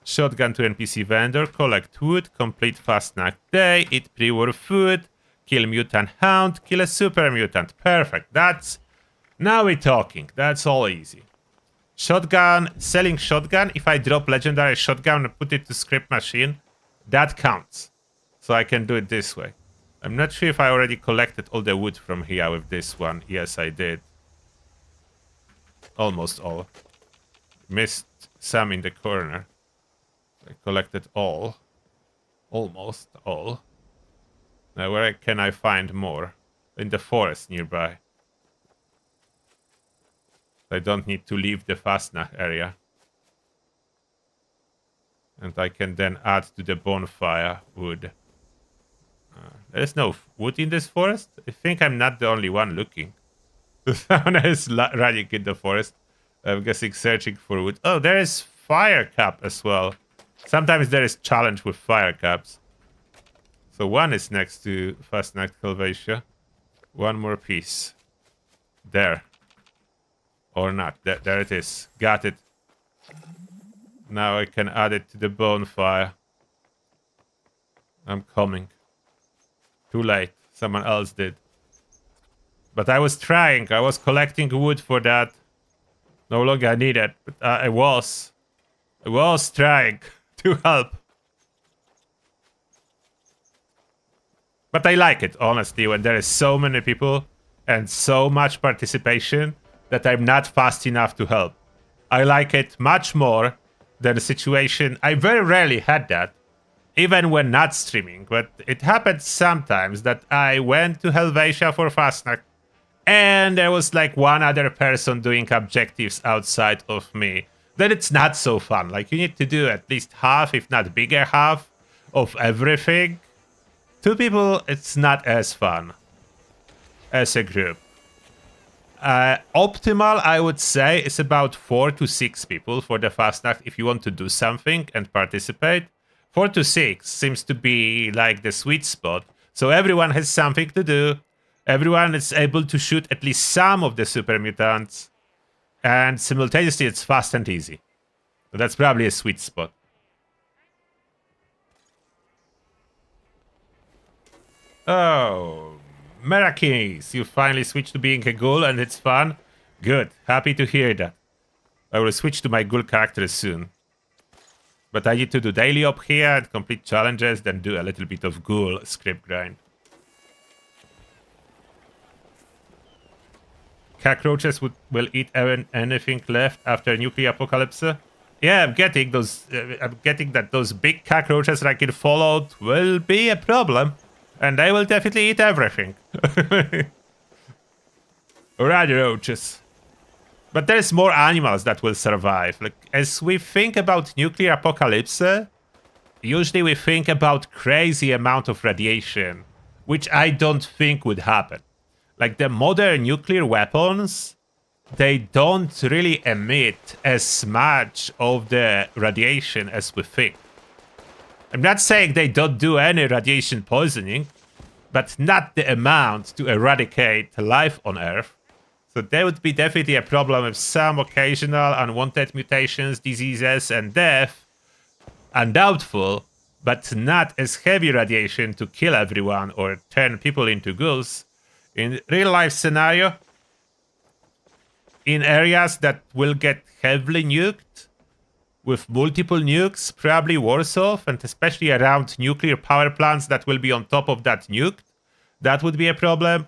A: Shotgun to NPC vendor, collect wood, complete Fasnacht day, eat pre-war food, kill mutant hound, kill a super mutant. Perfect. That's... Now we're talking. That's all easy. Shotgun, selling shotgun. If I drop legendary shotgun and put it to script machine, that counts. So I can do it this way. I'm not sure if I already collected all the wood from here with this one. Yes, I did. Almost all. Missed some in the corner. I collected all. Almost all. Now where can I find more? In the forest nearby. I don't need to leave the Fasnacht area. And I can then add to the bonfire wood. There's no wood in this forest? I think I'm not the only one looking. Someone is running in the forest. I'm guessing searching for wood. Oh, there is fire cap as well. Sometimes there is challenge with fire caps. So one is next to Fasnacht Helvetia. One more piece. There. Or not. There it is. Got it. Now I can add it to the bonfire. I'm coming. Too late. Someone else did. But I was trying. I was collecting wood for that. No longer need it. But I was trying to help. But I like it, honestly, when there is so many people and so much participation that I'm not fast enough to help. I like it much more than a situation... I very rarely had that, even when not streaming, but it happened sometimes that I went to Helvetia for Fasnacht and there was like one other person doing objectives outside of me. Then it's not so fun. Like, you need to do at least half, if not bigger half, of everything. 2 people, it's not as fun as a group. Optimal, I would say, is about 4 to 6 people for the Fasnacht if you want to do something and participate. 4 to 6 seems to be like the sweet spot. So everyone has something to do. Everyone is able to shoot at least some of the super mutants. And simultaneously, it's fast and easy. So that's probably a sweet spot. Oh, Merakis, you finally switched to being a ghoul and it's fun. Good, happy to hear that. I will switch to my ghoul character soon. But I need to do daily op here and complete challenges, then do a little bit of ghoul script grind. Cockroaches will eat anything left after nuclear apocalypse. Yeah, I'm getting those. I'm getting that those big cockroaches like in Fallout will be a problem, and they will definitely eat everything. Roaches. But there's more animals that will survive. Like as we think about nuclear apocalypse, usually we think about crazy amount of radiation, which I don't think would happen. Like the modern nuclear weapons, they don't really emit as much of the radiation as we think. I'm not saying they don't do any radiation poisoning, but not the amount to eradicate life on Earth. So there would be definitely a problem with some occasional unwanted mutations, diseases, and death. Undoubtful, but not as heavy radiation to kill everyone or turn people into ghouls. In real life scenario, in areas that will get heavily nuked, with multiple nukes probably worse off, and especially around nuclear power plants that will be on top of that nuked, that would be a problem.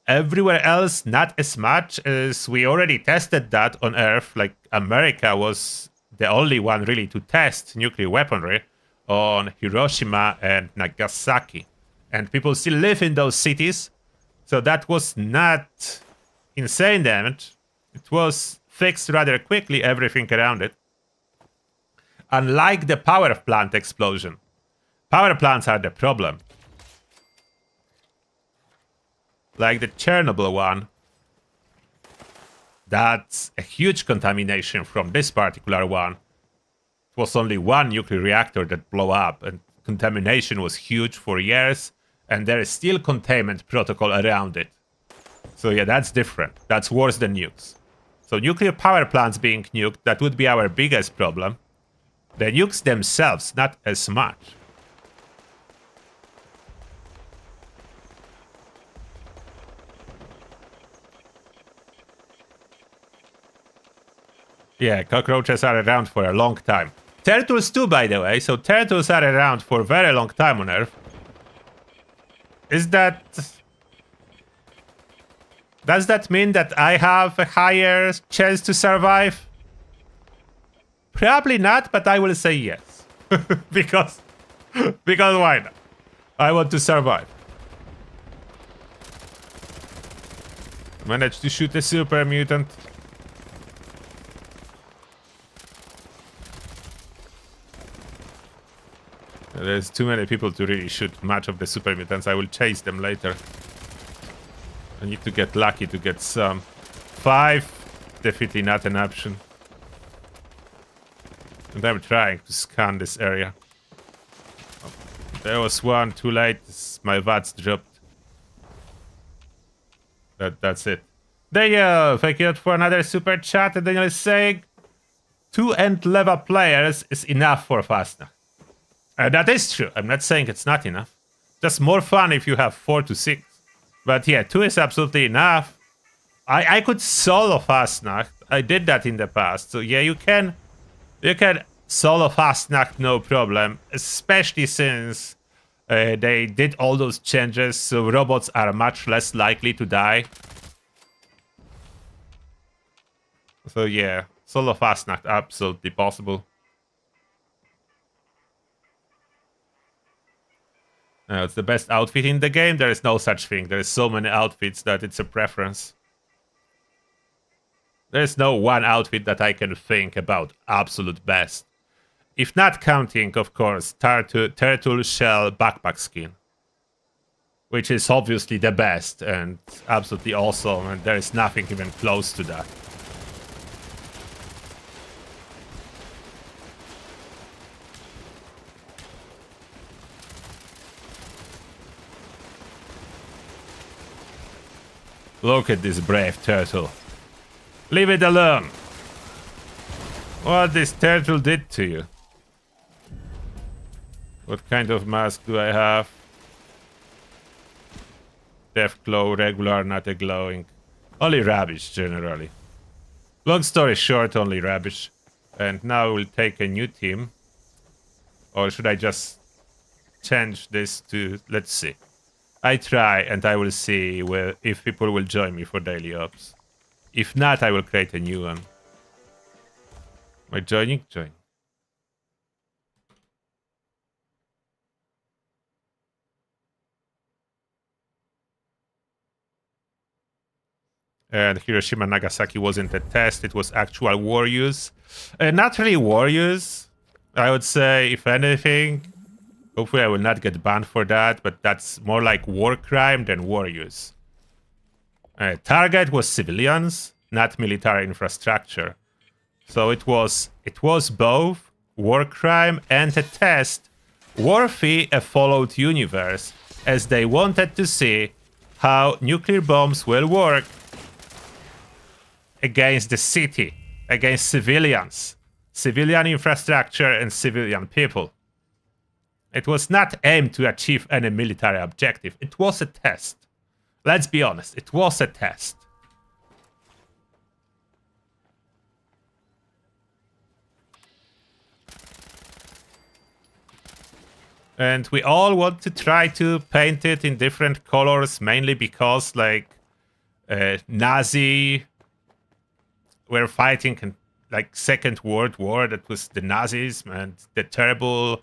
A: Everywhere else, not as much, as we already tested that on Earth. Like America was the only one really to test nuclear weaponry on Hiroshima and Nagasaki. And people still live in those cities. So that was not insane damage. It was fixed rather quickly, everything around it. Unlike the power plant explosion. Power plants are the problem. Like the Chernobyl one. That's a huge contamination from this particular one. It was only one nuclear reactor that blew up, and contamination was huge for years. And there is still containment protocol around it. So yeah, that's different. That's worse than nukes. So nuclear power plants being nuked, that would be our biggest problem. The nukes themselves, not as much. Yeah, cockroaches are around for a long time. Turtles too, by the way. So turtles are around for a very long time on Earth. Does that mean that I have a higher chance to survive? Probably not, but I will say yes. because why not? I want to survive. Managed to shoot a super mutant. There's too many people to really shoot much of the super mutants. I will chase them later. I need to get lucky to get some. 5, definitely not an option. And I'm trying to scan this area. Oh, there was one, too late. My VATS dropped. That's it. Daniel, thank you for another super chat. And Daniel is saying 2 end level players is enough for Fasnacht. That is true. I'm not saying it's not enough. Just more fun if you have 4 to 6. But yeah, 2 is absolutely enough. I could solo Fasnacht. I did that in the past. So yeah, you can solo Fasnacht no problem. Especially since they did all those changes. So robots are much less likely to die. So yeah, solo Fasnacht absolutely possible. It's the best outfit in the game. There is no such thing. There is so many outfits that it's a preference. There's no one outfit that I can think about absolute best. If not counting, of course, turtle shell backpack skin. Which is obviously the best and absolutely awesome, and there is nothing even close to that. Look at this brave turtle. Leave it alone. What this turtle did to you? What kind of mask do I have? Death glow, regular, not a glowing. Only rubbish, generally. Long story short, only rubbish. And now we'll take a new team. Or should I just change this to... Let's see. I try and I will see if people will join me for daily ops. If not, I will create a new one. Am I joining? Join. And Hiroshima Nagasaki wasn't a test, it was actual war use. Not really war use. I would say, if anything, hopefully I will not get banned for that, but that's more like war crime than war use. Target was civilians, not military infrastructure. So it was both war crime and a test worthy a Fallout universe, as they wanted to see how nuclear bombs will work against the city, against civilians, civilian infrastructure and civilian people. It was not aimed to achieve any military objective. It was a test. Let's be honest, it was a test. And we all want to try to paint it in different colors, mainly because, like, Nazi were fighting in, like, Second World War. That was the Nazis and the terrible,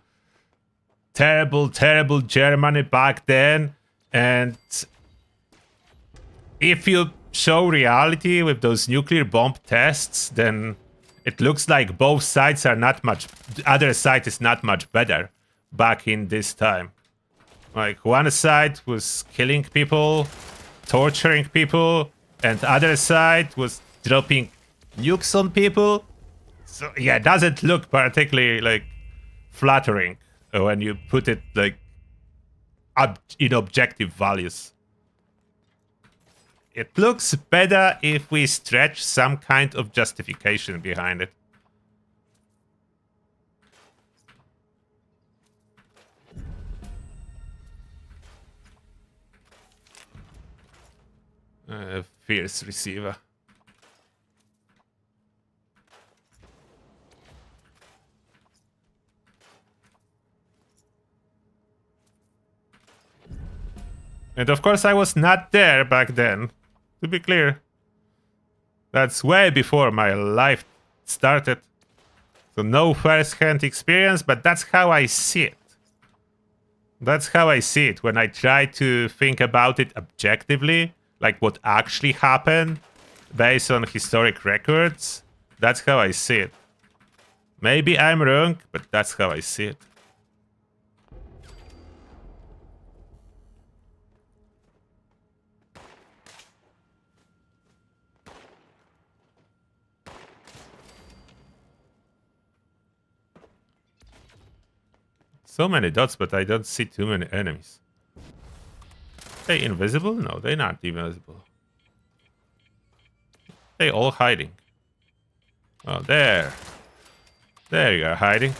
A: terrible, terrible Germany back then. And if you show reality with those nuclear bomb tests, then it looks like both sides are not much... The other side is not much better back in this time. Like, one side was killing people, torturing people, and the other side was dropping nukes on people. So yeah, it doesn't look particularly, like, flattering when you put it, like, in objective values. It looks better if we stretch some kind of justification behind it. Fierce receiver. And of course I was not there back then, to be clear. That's way before my life started. So no first-hand experience, but that's how I see it. That's how I see it when I try to think about it objectively, like what actually happened based on historic records. That's how I see it. Maybe I'm wrong, but that's how I see it. So many dots, but I don't see too many enemies. They invisible? No, they're not invisible. They all hiding. Oh, there. There you are hiding.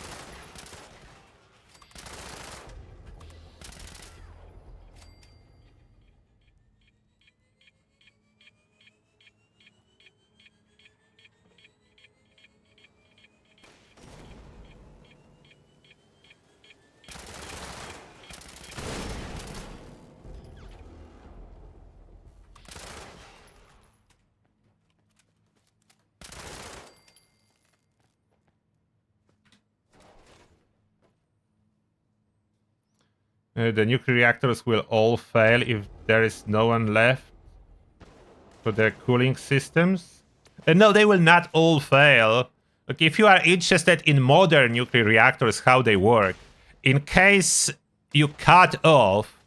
A: The nuclear reactors will all fail if there is no one left for their cooling systems. No, they will not all fail. Look, if you are interested in modern nuclear reactors, how they work, in case you cut off,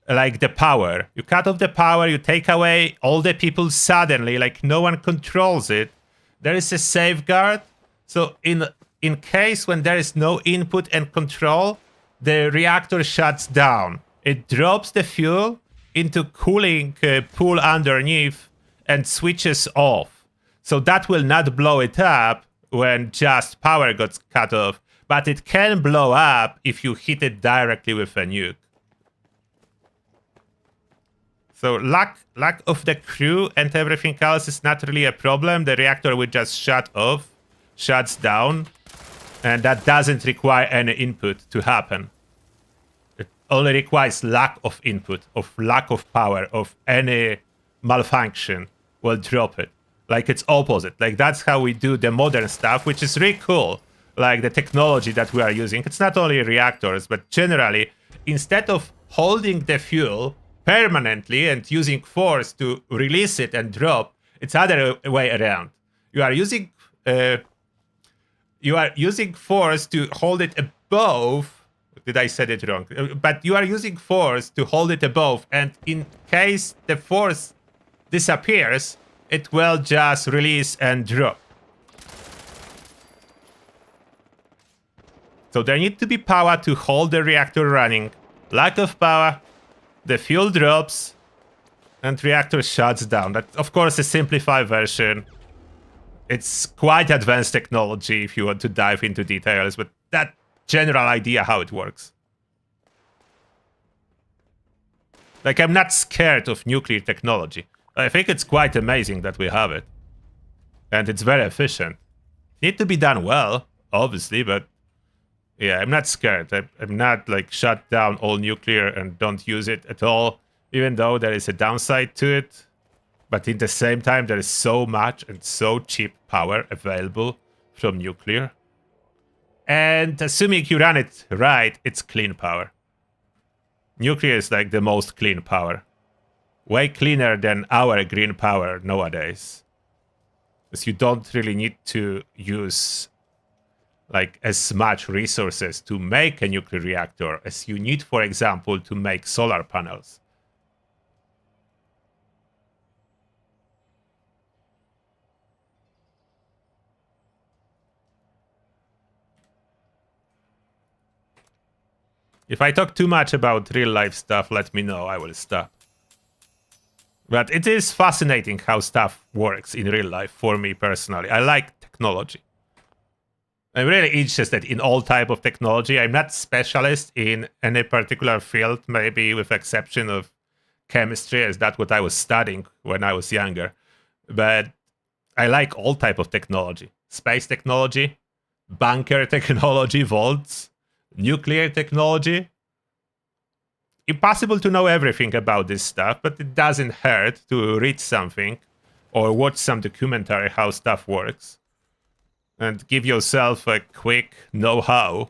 A: like, the power, you cut off the power, you take away all the people suddenly, like no one controls it, there is a safeguard. So in case when there is no input and control, the reactor shuts down. It drops the fuel into cooling pool underneath and switches off. So that will not blow it up when just power gets cut off, but it can blow up if you hit it directly with a nuke. So lack of the crew and everything else is not really a problem. The reactor will just shuts down, and that doesn't require any input to happen. It only requires lack of input, of lack of power, of any malfunction will drop it. Like it's opposite. Like that's how we do the modern stuff, which is really cool. Like the technology that we are using. It's not only reactors, but generally, instead of holding the fuel permanently and using force to release it and drop, it's other way around. You are using force to hold it above. Did I say it wrong? But you are using force to hold it above, and in case the force disappears, it will just release and drop. So there needs to be power to hold the reactor running. Lack of power, the fuel drops, and reactor shuts down. That's, of course, a simplified version. It's quite advanced technology if you want to dive into details, but that general idea how it works. Like, I'm not scared of nuclear technology. I think it's quite amazing that we have it. And it's very efficient. Need to be done well, obviously, but yeah, I'm not scared. I'm not like shut down all nuclear and don't use it at all, even though there is a downside to it. But in the same time, there is so much and so cheap power available from nuclear. And assuming you run it right, it's clean power. Nuclear is like the most clean power. Way cleaner than our green power nowadays. Because you don't really need to use like as much resources to make a nuclear reactor as you need, for example, to make solar panels. If I talk too much about real life stuff, let me know, I will stop. But it is fascinating how stuff works in real life for me personally. I like technology. I'm really interested in all type of technology. I'm not specialist in any particular field, maybe with exception of chemistry, as that's what I was studying when I was younger. But I like all type of technology. Space technology, bunker technology, vaults, nuclear technology. Impossible to know everything about this stuff, but it doesn't hurt to read something or watch some documentary how stuff works and give yourself a quick know-how.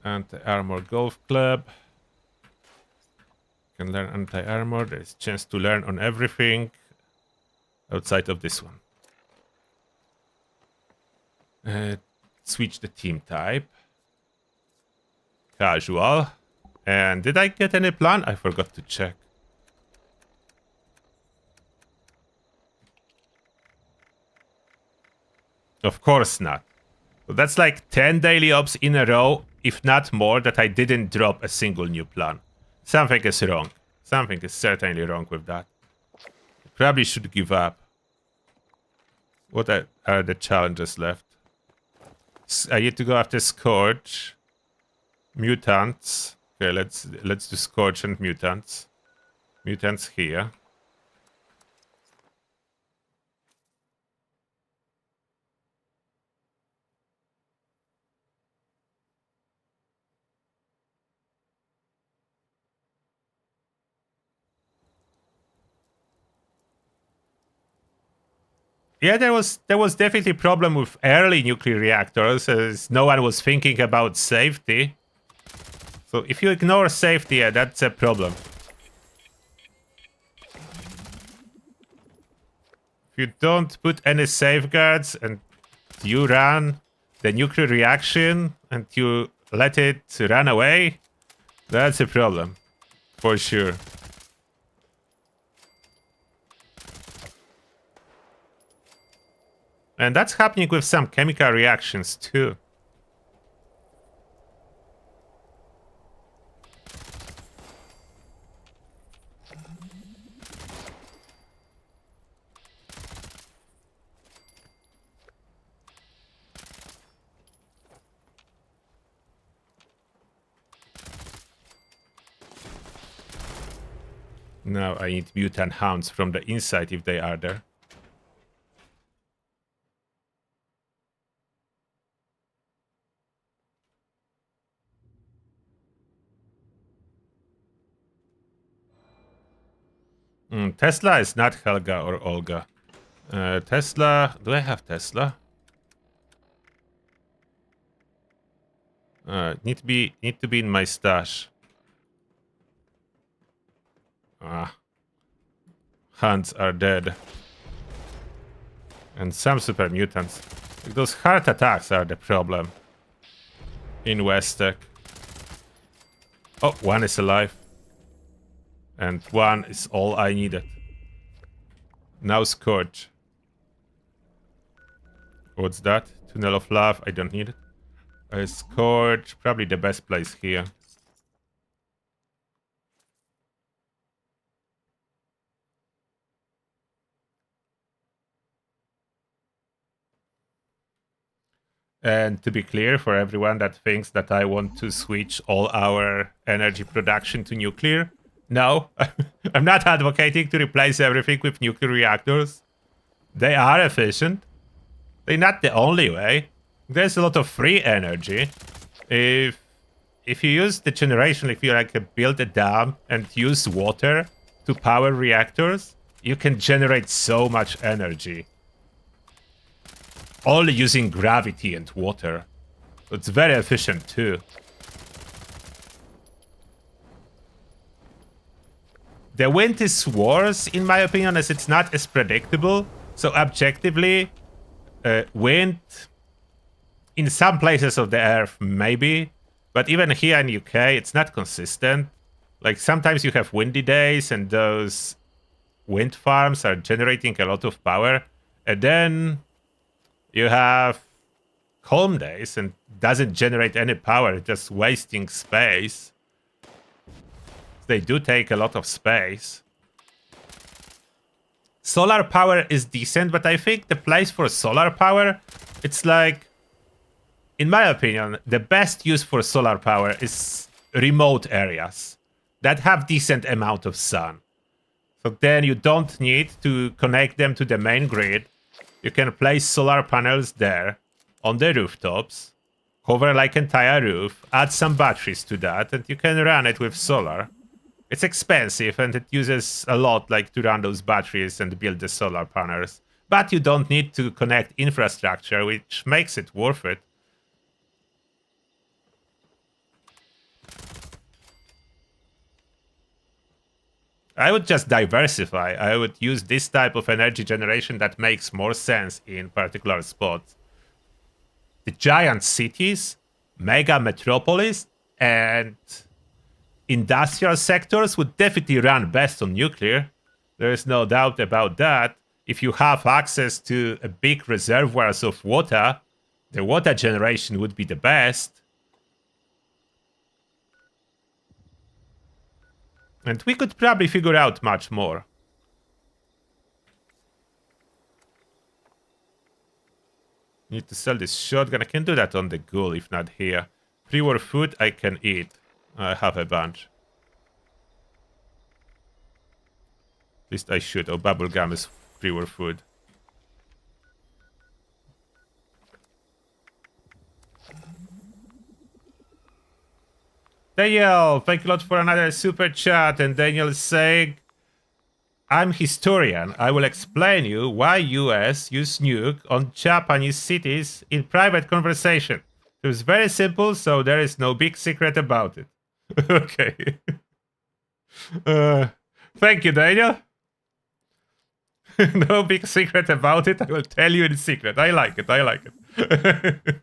A: Anti-armor golf club. You can learn anti-armor. There's a chance to learn on everything outside of this one. Switch the team type. Casual. And did I get any plan? I forgot to check. Of course not. So that's like 10 daily ops in a row, if not more, that I didn't drop a single new plan. Something is wrong. Something is certainly wrong with that. Probably should give up. What are the challenges left? I need to go after Scourge. Mutants. Okay, let's do Scourge and Mutants. Mutants here. Yeah, there was definitely a problem with early nuclear reactors, as no one was thinking about safety. So if you ignore safety, yeah, that's a problem. If you don't put any safeguards and you run the nuclear reaction and you let it run away, that's a problem, for sure. And that's happening with some chemical reactions too. Now I need mutant hounds from the inside if they are there. Tesla is not Helga or Olga. Tesla... Do I have Tesla? Need to be in my stash. Hunts are dead. And some super mutants. Those heart attacks are the problem. In Westek. Oh, one is alive. And one is all I needed. Now Scourge. What's that? Tunnel of Love. I don't need it. Scourge. Probably the best place here. And to be clear for everyone that thinks that I want to switch all our energy production to nuclear, no, I'm not advocating to replace everything with nuclear reactors. They are efficient. They're not the only way. There's a lot of free energy. If you use the generation, if you like build a dam and use water to power reactors, you can generate so much energy. All using gravity and water. It's very efficient too. The wind is worse, in my opinion, as it's not as predictable. So objectively, wind in some places of the earth, maybe. But even here in UK, it's not consistent. Like sometimes you have windy days and those wind farms are generating a lot of power. And then you have calm days and doesn't generate any power, just wasting space. They do take a lot of space. Solar power is decent, but I think the place for solar power, it's like, in my opinion, the best use for solar power is remote areas that have decent amount of sun. So then you don't need to connect them to the main grid. You can place solar panels there on the rooftops, cover like entire roof, add some batteries to that, and you can run it with solar. It's expensive and it uses a lot like to run those batteries and build the solar panels. But you don't need to connect infrastructure, which makes it worth it. I would just diversify. I would use this type of energy generation that makes more sense in particular spots. The giant cities, mega metropolis, and industrial sectors would definitely run best on nuclear. There is no doubt about that. If you have access to a big reservoirs of water, the water generation would be the best. And we could probably figure out much more. Need to sell this shotgun. I can do that on the ghoul, if not here. Pre-war food I can eat. I have a bunch. At least I should. Oh, bubblegum is pre-war food. Daniel, thank you a lot for another super chat. And Daniel is saying, I'm historian. I will explain you why US use nuke on Japanese cities in private conversation. It was very simple, so there is no big secret about it. Okay. Thank you, Daniel. No big secret about it. I will tell you in secret. I like it. I like it.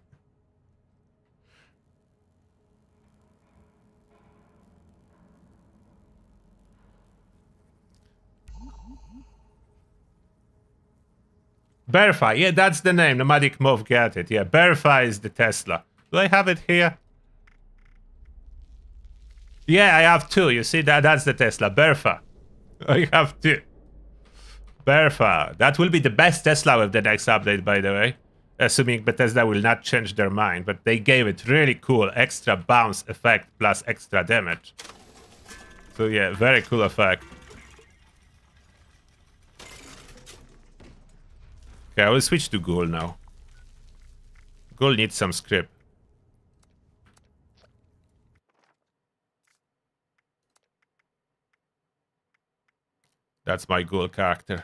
A: Berfa, yeah, that's the name. Nomadic Move, get it. Yeah, Berfa is the Tesla. Do I have it here? Yeah, I have two. You see, that's the Tesla. Berfa. I have two. Berfa. That will be the best Tesla with the next update, by the way. Assuming Bethesda will not change their mind. But they gave it really cool extra bounce effect plus extra damage. So yeah, very cool effect. Okay, I will switch to Ghoul now. Ghoul needs some script. That's my Ghoul character.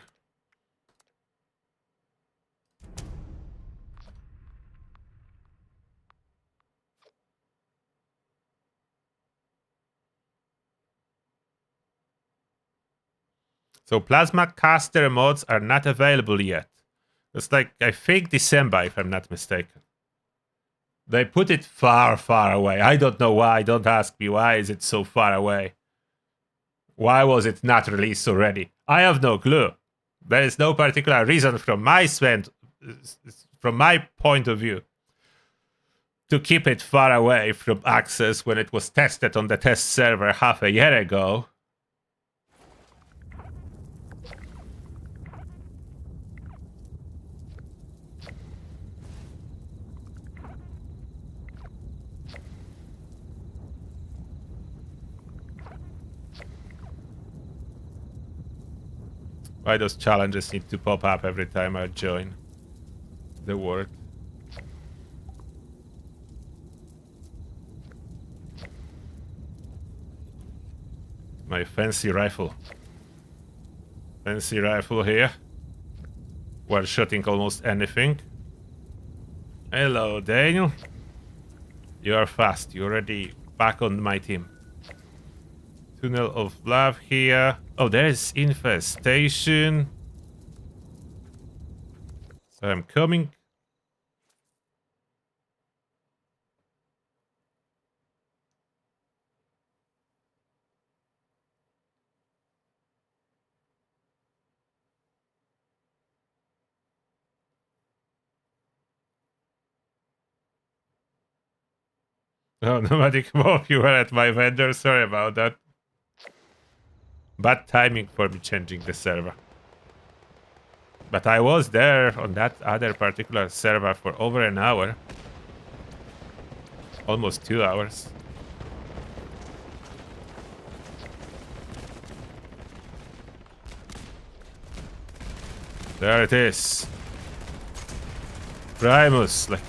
A: So Plasma Caster mods are not available yet. It's like, I think December, if I'm not mistaken. They put it far, far away. I don't know why. Don't ask me why is it so far away. Why was it not released already? I have no clue. There is no particular reason from my point of view to keep it far away from access when it was tested on the test server half a year ago. Why those challenges need to pop up every time I join the world? My fancy rifle. Fancy rifle here. While shooting almost anything. Hello, Daniel. You are fast. You're already back on my team. Tunnel of Love here. Oh, there's infestation. So I'm coming. Oh, nomadic mob, you were at my vendor. Sorry about that. Bad timing for me changing the server. But I was there on that other particular server for over an hour. Almost 2 hours. There it is. Primus, like,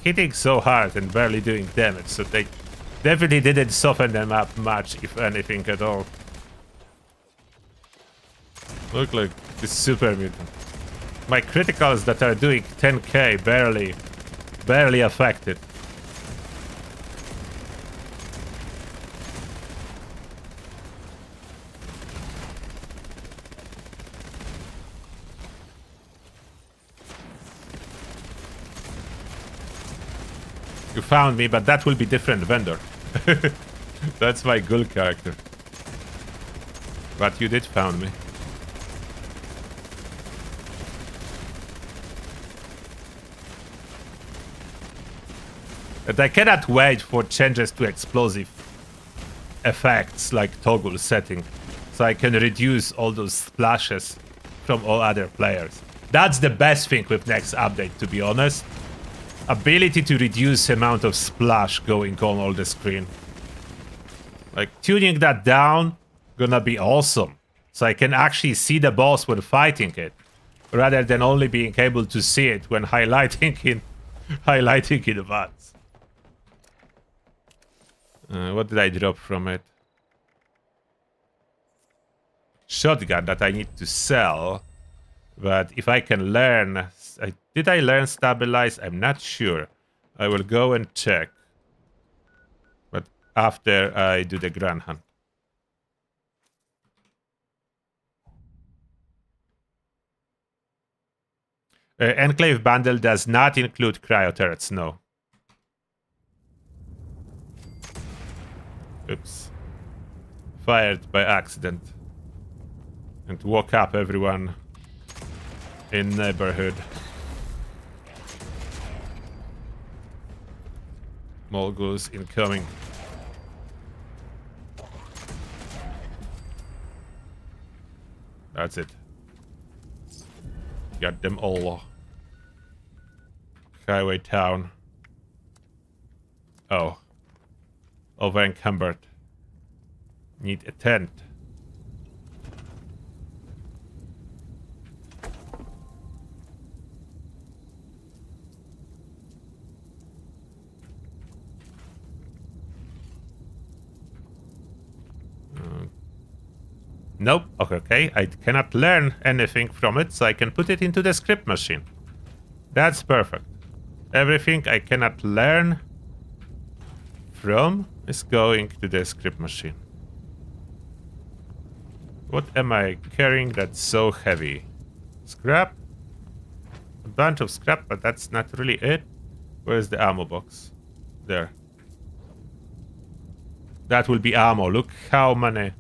A: hitting so hard and barely doing damage, so they definitely didn't soften them up much, if anything at all. Look like this super mutant. My criticals that are doing 10k barely affected. You found me, but that will be different vendor. That's my ghoul character. But you did found me. And I cannot wait for changes to explosive effects like toggle setting, so I can reduce all those splashes from all other players. That's the best thing with next update, to be honest. Ability to reduce amount of splash going on all the screen. Like, tuning that down gonna be awesome. So I can actually see the boss when fighting it, rather than only being able to see it when highlighting in VATS. What did I drop from it? Shotgun that I need to sell. But if I can learn... did I learn Stabilize? I'm not sure. I will go and check. But after I do the Grand Hunt. Enclave bundle does not include cryo turrets, no. Oops. Fired by accident. And woke up everyone in neighborhood. Molgus incoming. That's it. Got them all. Highway town. Oh. Over encumbered. Need a tent. Nope. Okay. I cannot learn anything from it, so I can put it into the script machine. That's perfect. Everything I cannot learn from is going to the script machine. What am I carrying that's so heavy? Scrap? A bunch of scrap, but that's not really it. Where's the ammo box? There. That will be ammo. Look how many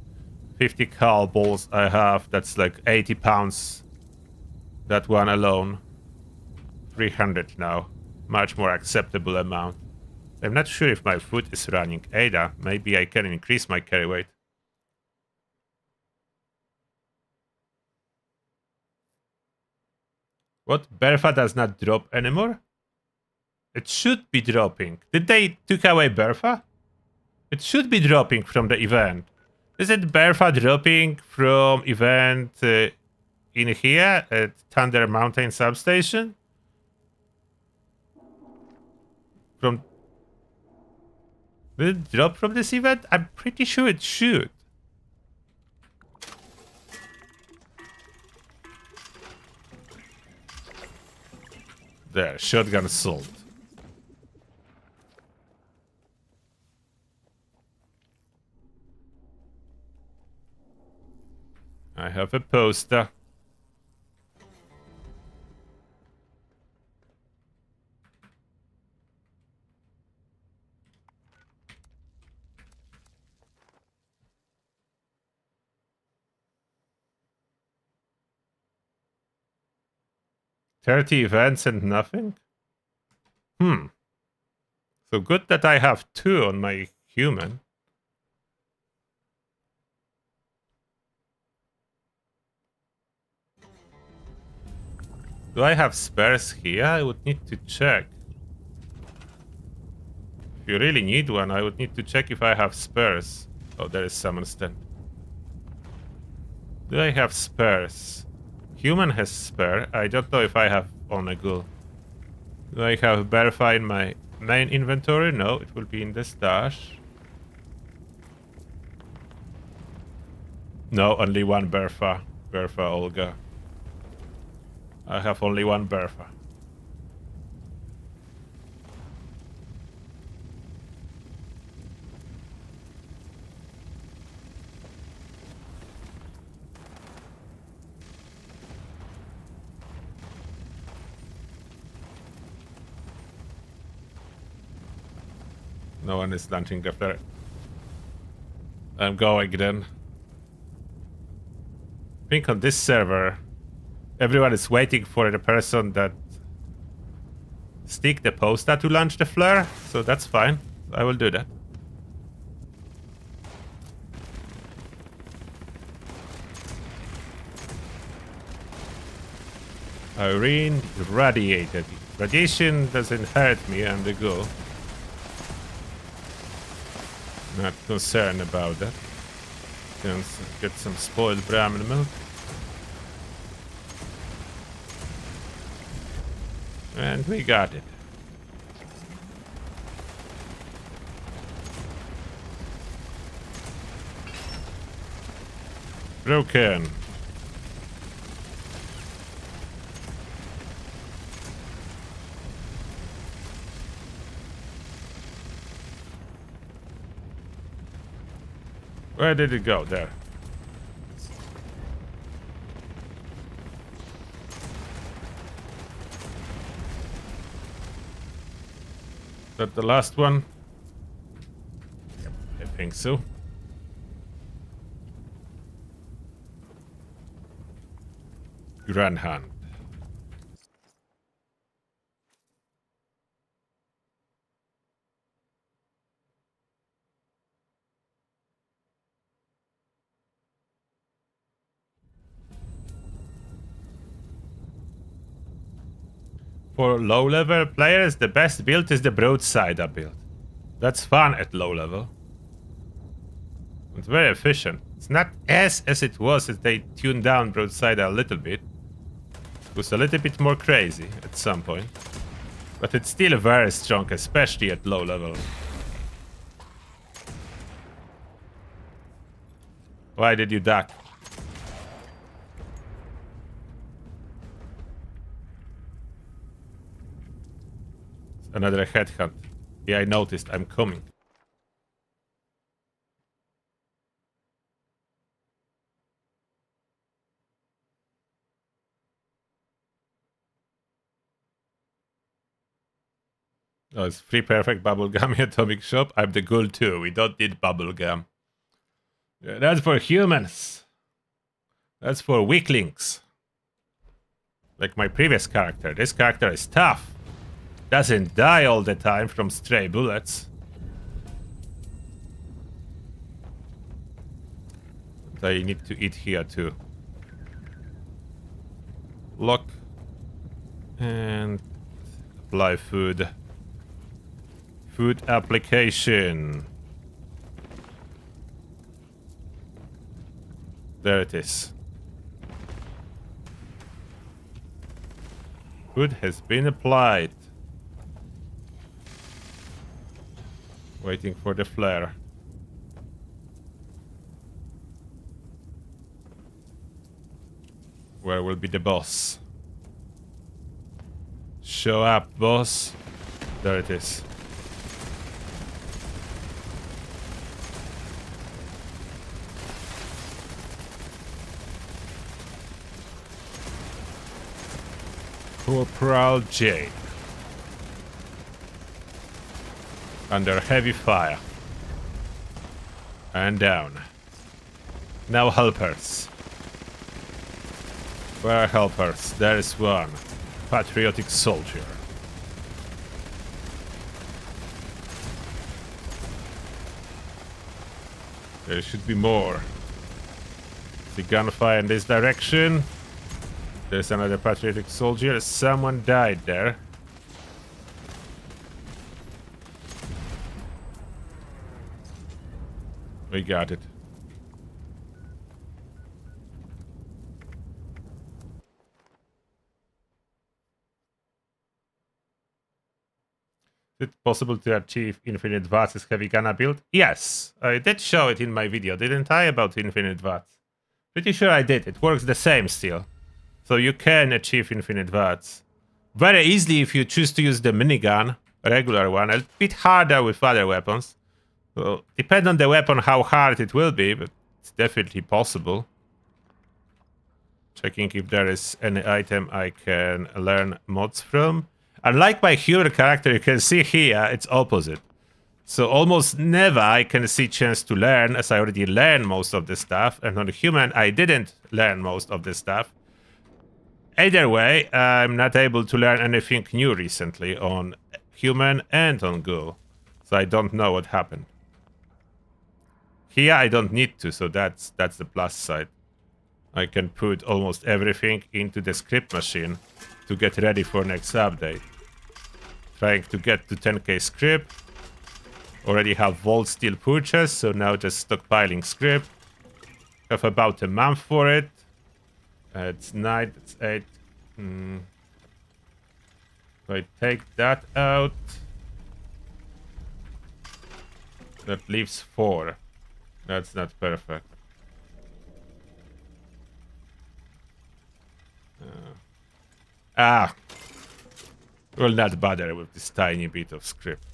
A: 50 cal balls I have. That's like 80 pounds. That one alone. 300 now. Much more acceptable amount. I'm not sure if my foot is running. Ada, maybe I can increase my carry weight. What? Bertha does not drop anymore? It should be dropping. Did they took away Bertha? It should be dropping from the event. Is it Bertha dropping from event in here at Thunder Mountain Substation? From... Did it drop from this event? I'm pretty sure it should. There, shotgun assault. I have a poster. $30 events and nothing? So good that I have 2 on my human. Do I have spares here? I would need to check. If you really need one, I would need to check if I have spares. Oh, there is someone stand. Do I have spares? Human has spare. I don't know if I have on a ghoul. Do I have Bertha in my main inventory? No, it will be in the stash. No, only one Bertha. Bertha Olga. I have only one Bertha. No one is launching after it. I'm going then. I think on this server, everyone is waiting for the person that stick the poster to launch the flare, so that's fine. I will do that. Irene irradiated. Radiation doesn't hurt me and the go. Not concerned about that. Can get some spoiled Brahmin milk. And we got it. Broken. Where did it go? There. Is that the last one? I think so. Grand Hand. For low-level players, the best build is the broadside build. That's fun at low level. It's very efficient. It's not as it was as they tuned down broadside a little bit. It was a little bit more crazy at some point. But it's still very strong, especially at low level. Why did you duck? Another headhunt. Yeah, I noticed. I'm coming. Oh, it's free perfect bubblegum atomic shop. I'm the ghoul too. We don't need bubblegum. Yeah, that's for humans. That's for weaklings. Like my previous character. This character is tough. Doesn't die all the time from stray bullets. But I need to eat here too. Lock. And apply food. Food application. There it is. Food has been applied. Waiting for the flare. Where will be the boss? Show up, boss. There it is. Corporal J. Under heavy fire. And down. Now helpers. Where are helpers? There is one. Patriotic soldier. There should be more. The gunfire in this direction. There's another patriotic soldier. Someone died there. We got it. Is it possible to achieve infinite watts as heavy gunner build? Yes, I did show it in my video, didn't I, about infinite watts? Pretty sure I did. It works the same still. So you can achieve infinite watts. Very easily if you choose to use the minigun, a regular one, a bit harder with other weapons. Well, depend on the weapon how hard it will be, but it's definitely possible. Checking if there is any item I can learn mods from. Unlike my human character, you can see here, it's opposite. So almost never I can see chance to learn, as I already learned most of the stuff. And on the human, I didn't learn most of the stuff. Either way, I'm not able to learn anything new recently on human and on ghoul. So I don't know what happened. Here I don't need to, so that's the plus side. I can put almost everything into the script machine to get ready for next update. Trying to get to 10k script. Already have Vault Steel purchased, so now just stockpiling script. Have about a month for it. It's 9, it's 8. If I take that out, that leaves 4. That's not perfect. Will not bother with this tiny bit of script.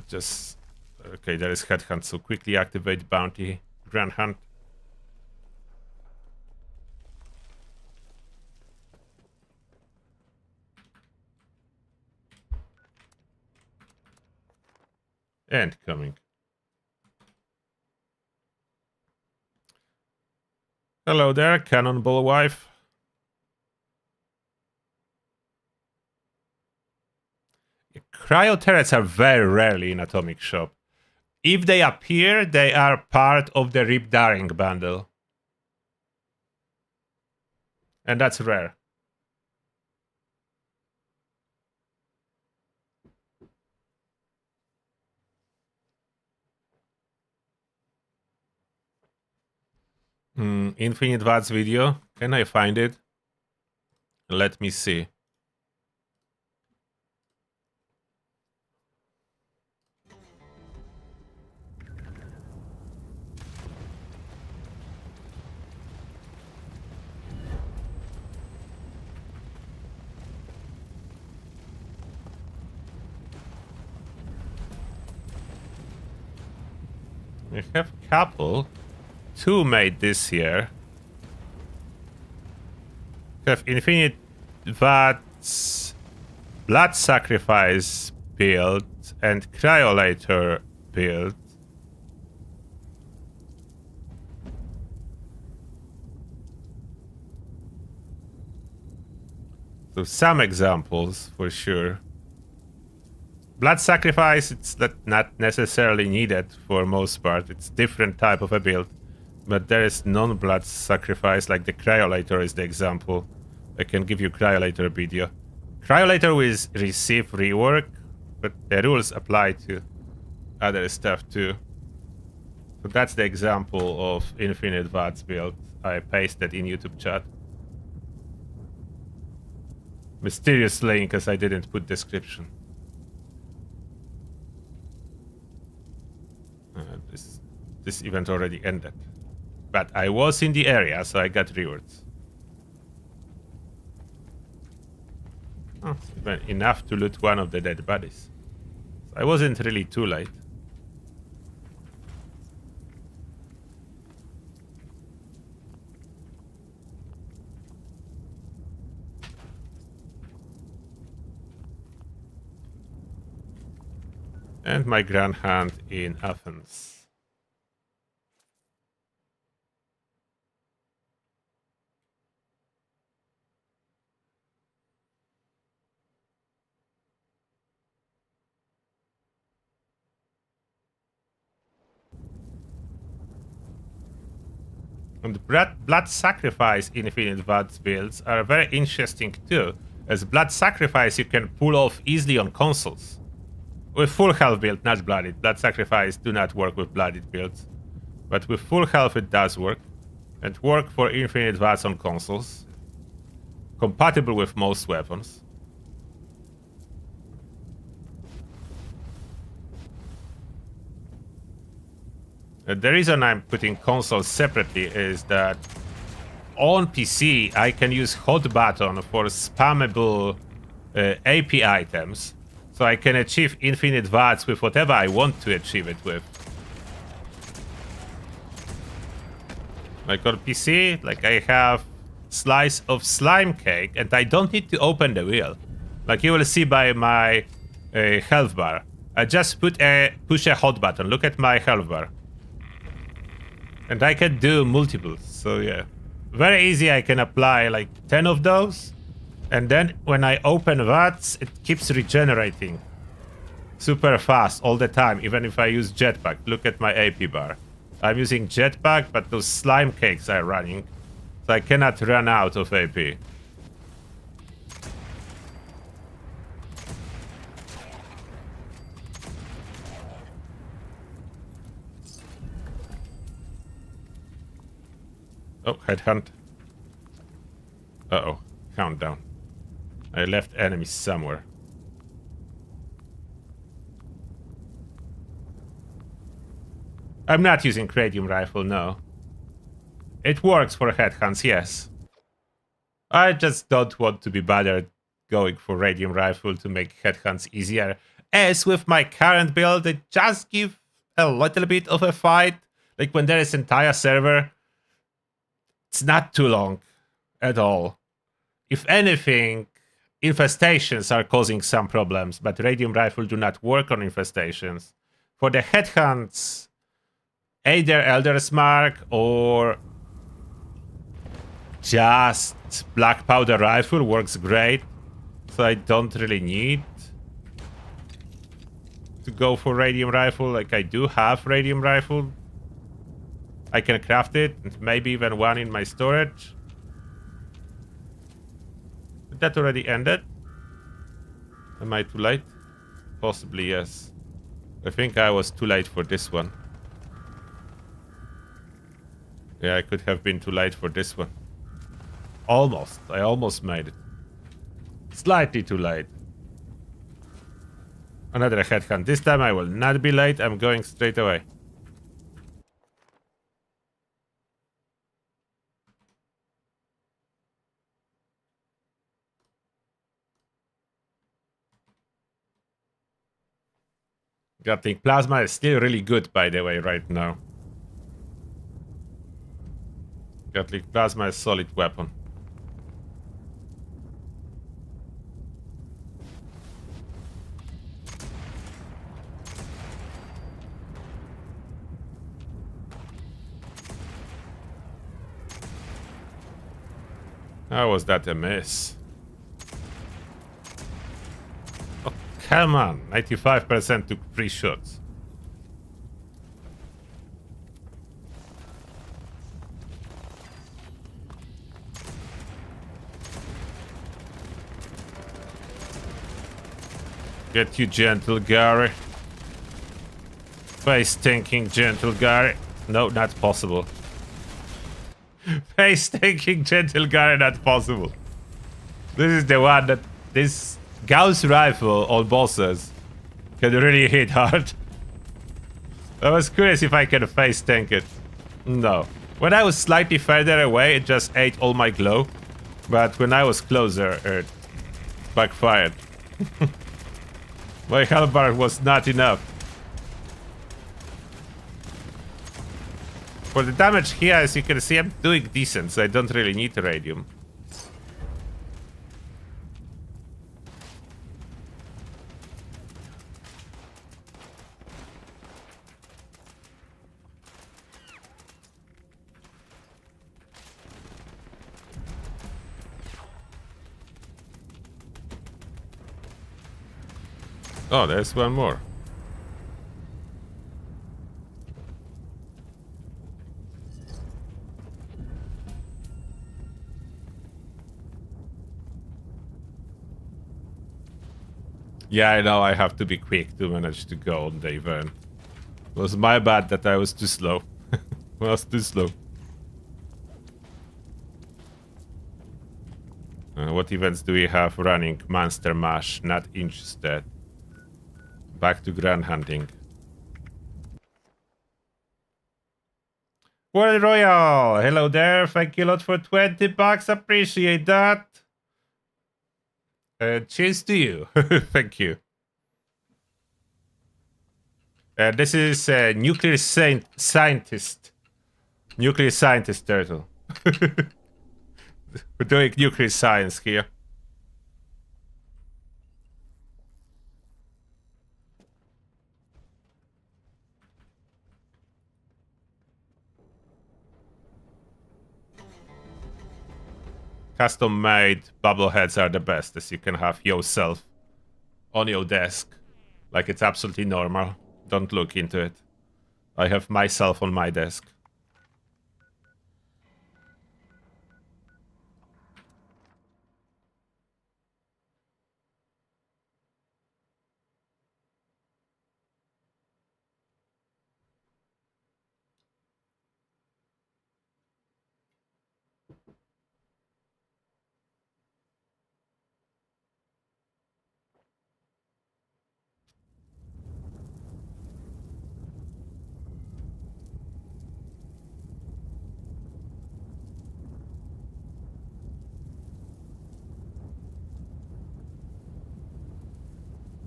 A: Just... Okay, there is headhunt, so quickly activate bounty. Grand hunt. And coming. Hello there, Cannonball Wife. Cryo turrets are very rarely in Atomic Shop. If they appear, they are part of the Rip Daring bundle. And that's rare. Infinite Watts video. Can I find it? Let me see. We have couple. 2 made this year. We have infinite vats, blood sacrifice build, and cryolator build. So some examples for sure. Blood sacrifice, it's not necessarily needed for most part. It's different type of a build. But there is non-blood sacrifice, like the cryolator is the example. I can give you cryolator video. Cryolator will receive rework, but the rules apply to other stuff too. So that's the example of infinite VATS build. I pasted in YouTube chat. Mysterious link, as I didn't put description. This event already ended. But I was in the area, so I got rewards. Oh, even enough to loot one of the dead bodies. So I wasn't really too late. And my grand hunt in Athens. And blood sacrifice infinite VATS builds are very interesting too. As blood sacrifice you can pull off easily on consoles. With full health build, not blooded. Blood sacrifice do not work with blooded builds. But with full health it does work. And work for infinite VATS on consoles. Compatible with most weapons. The reason I'm putting consoles separately is that on PC I can use hot button for spammable AP items, so I can achieve infinite VATS with whatever I want to achieve it with. Like on PC, like I have slice of slime cake and I don't need to open the wheel. Like you will see by my health bar. I just push a hot button. Look at my health bar. And I can do multiples, so yeah. Very easy, I can apply like 10 of those. And then when I open VATS, it keeps regenerating. Super fast all the time, even if I use jetpack. Look at my AP bar. I'm using jetpack, but those slime cakes are running. So I cannot run out of AP. Oh, headhunt. Uh-oh. Countdown. I left enemies somewhere. I'm not using Radium Rifle, no. It works for headhunts, yes. I just don't want to be bothered going for Radium Rifle to make headhunts easier. As with my current build, it just gives a little bit of a fight. Like when there is entire server, it's not too long at all. If anything, infestations are causing some problems, but Radium Rifle do not work on infestations. For the headhunts, either Elder's Mark or just Black Powder Rifle works great. So I don't really need to go for Radium Rifle. Like I do have Radium Rifle. I can craft it, and maybe even one in my storage. But that already ended. Am I too late? Possibly, yes. I think I was too late for this one. Yeah, I could have been too late for this one. Almost. I almost made it. Slightly too late. Another headhunt. This time I will not be late. I'm going straight away. Gatling plasma is still really good, by the way, right now. Gatling plasma is a solid weapon. How was that a miss? Oh, come on. 95% took 3 shots. Get you, gentle Gary. Face tanking, gentle Gary. No, not possible. Face tanking, gentle Gary, not possible. This is the one that this Gauss rifle on bosses can really hit hard. I was curious if I can face tank it. No. When I was slightly further away, it just ate all my glow. But when I was closer, it backfired. My halberd was not enough. For the damage here, as you can see, I'm doing decent, so I don't really need radium. Oh, there's one more. Yeah, I know I have to be quick to manage to go on the event. It was my bad that I was too slow. I was too slow. What events do we have running? Monster Mash, not interested. Back to grand hunting. World Royal! Hello there, thank you a lot for 20 bucks, appreciate that. Cheers to you, thank you. This is Nuclear Scientist. Nuclear Scientist Turtle. We're doing nuclear science here. Custom-made bubbleheads are the best, as you can have yourself on your desk. Like it's absolutely normal. Don't look into it. I have myself on my desk.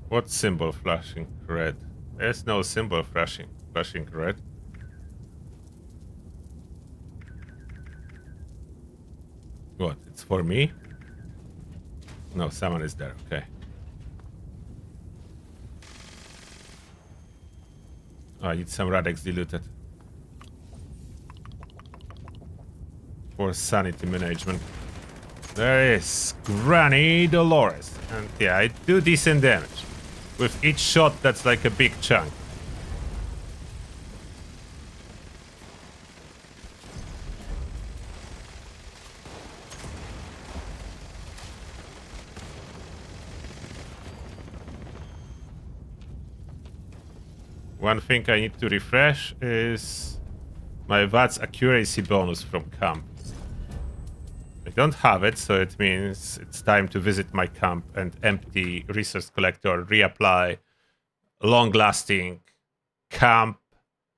A: What symbol flashing red? There's no symbol flashing red. What? It's for me? No, someone is there. Okay. Oh, I need some Radex diluted. For sanity management. There is Granny Dolores. And yeah, I do decent damage. With each shot, that's like a big chunk. One thing I need to refresh is my VATS accuracy bonus from camp. I don't have it, so it means it's time to visit my camp and empty resource collector, reapply long-lasting camp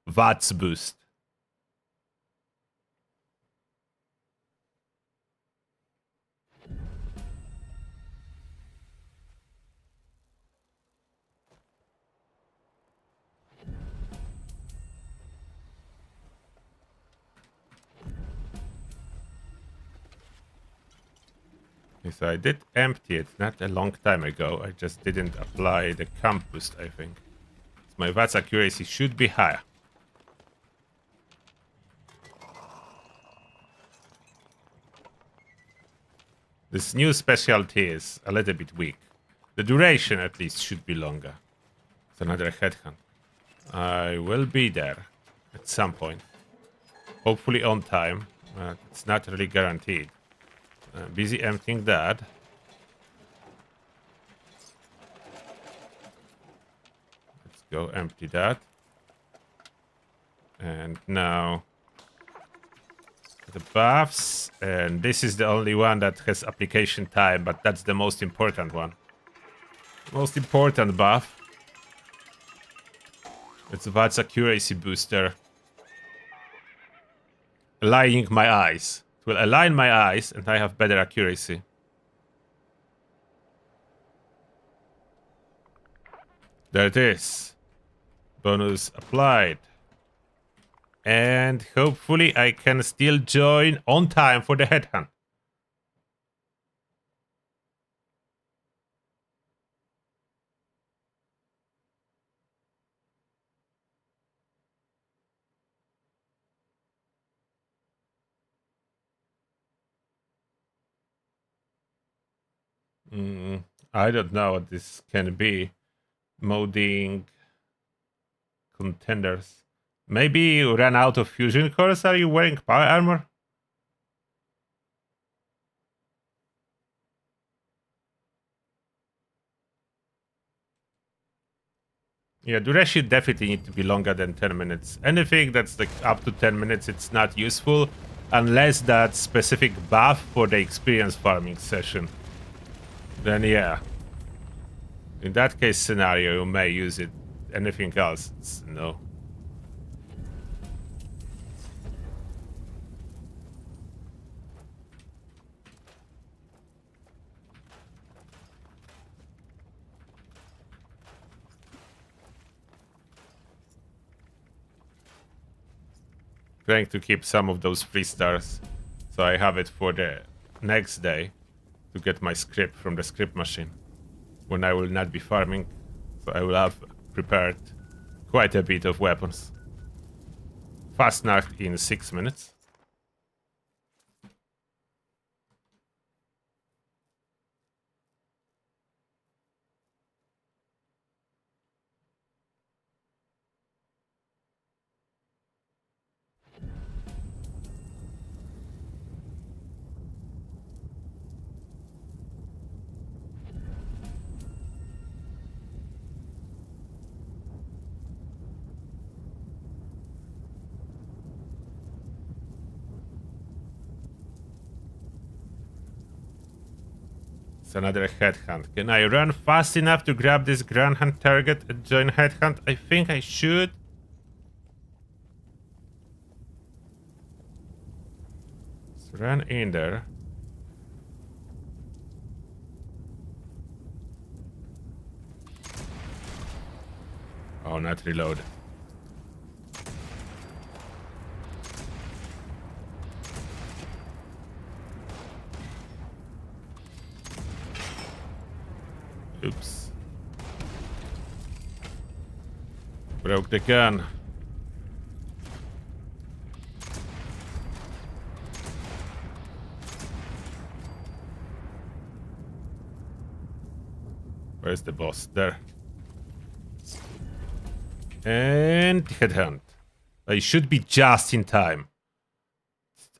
A: VATS boost. Okay, so I did empty it not a long time ago. I just didn't apply the camp boost, I think. So my VATS accuracy should be higher. This new specialty is a little bit weak. The duration, at least, should be longer. It's another headhunt. I will be there at some point. Hopefully on time. It's not really guaranteed. Busy emptying that. Let's go empty that. And now the buffs. And this is the only one that has application time, but that's the most important one. Most important buff. It's VATS accuracy booster. Aligning my eyes. It will align my eyes and I have better accuracy. There it is. Bonus applied. And hopefully I can still join on time for the headhunt. I don't know what this can be. Modding contenders. Maybe you ran out of fusion cores. Are you wearing power armor? Yeah, duration definitely need to be longer than 10 minutes. Anything that's like up to 10 minutes, it's not useful unless that specific buff for the experience farming session. Then yeah. In that case scenario, you may use it. Anything else, it's no. Trying to keep some of those 3 stars, so I have it for the next day to get my script from the script machine when I will not be farming, so I will have prepared quite a bit of weapons. Fasnacht in 6 minutes. It's another headhunt. Can I run fast enough to grab this grand hunt target and join headhunt? I think I should. Let's run in there. Oh, not reload. Oops. Broke the gun. Where's the boss? There. And headhunt. I should be just in time.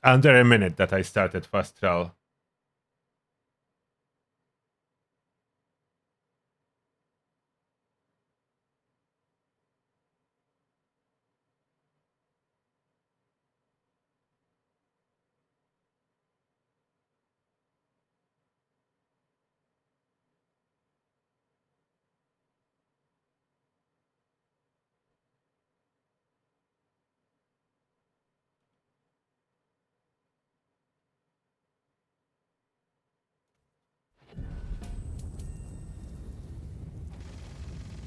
A: Under a minute that I started fast travel.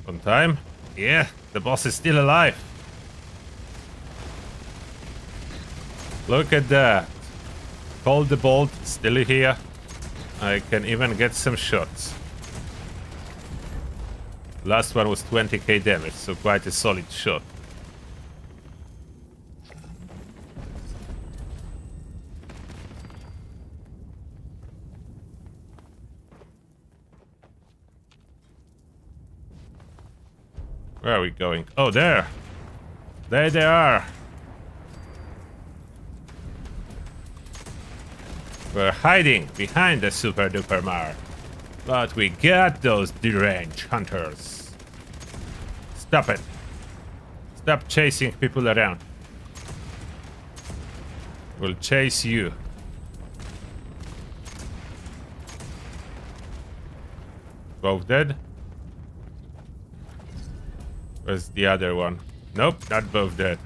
A: On time? Yeah, the boss is still alive. Look at that. Cold the Bolt, still here. I can even get some shots. Last one was 20k damage, so quite a solid shot. Where are we going? Oh, there! There they are! We're hiding behind the super duper mar. But we got those deranged hunters. Stop it. Stop chasing people around. We'll chase you. Both dead? Where's the other one? Nope, not both dead.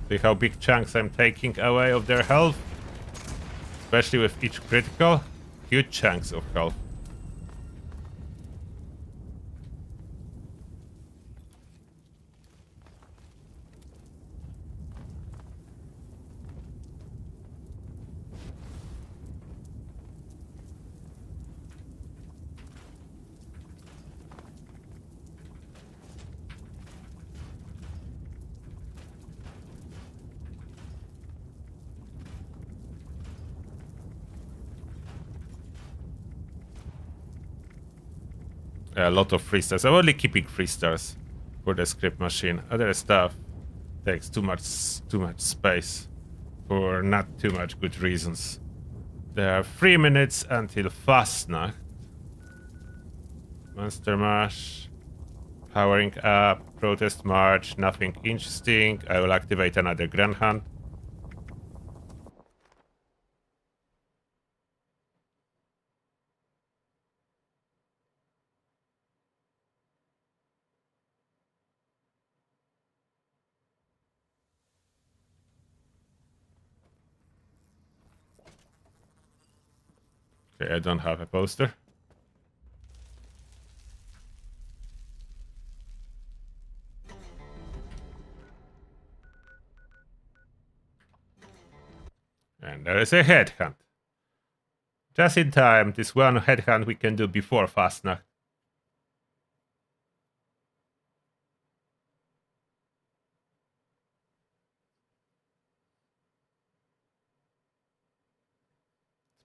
A: See how big chunks I'm taking away of their health? Especially with each critical. Huge chunks of health. A lot of free stars. I'm only keeping free stars for the script machine. Other stuff takes too much space for not too much good reasons. There are 3 minutes until Fasnacht. Monster Mash. Powering up. Protest March. Nothing interesting. I will activate another Grand Hunt. Okay, I don't have a poster. And there is a headhunt. Just in time, this one headhunt we can do before Fasnacht.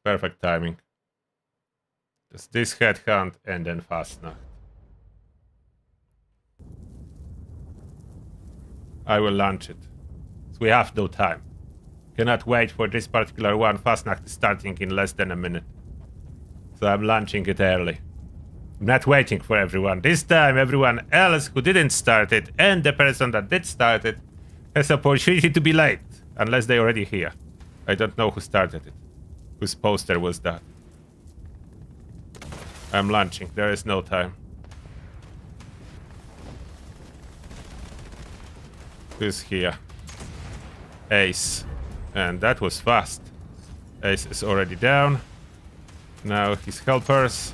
A: Perfect timing. Just this headhunt and then Fasnacht. I will launch it. So we have no time. Cannot wait for this particular one. Fasnacht is starting in less than a minute. So I'm launching it early. I'm not waiting for everyone. This time everyone else who didn't start it and the person that did start it has opportunity to be late. Unless they're already here. I don't know who started it. Whose poster was that? I'm launching. There is no time. Who's here? Ace. And that was fast. Ace is already down. Now his helpers.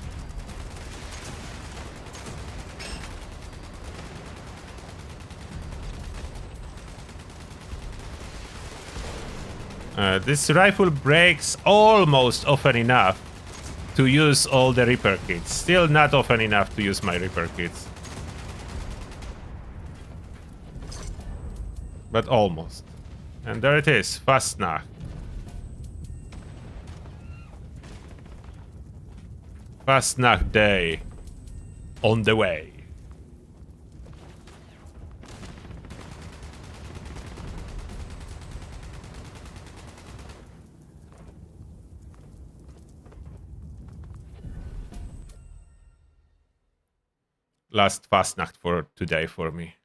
A: This rifle breaks almost often enough to use all the repair kits. Still not often enough to use my repair kits. But almost. And there it is, Fasnacht. Fasnacht day. On the way. Last Fasnacht for today for me.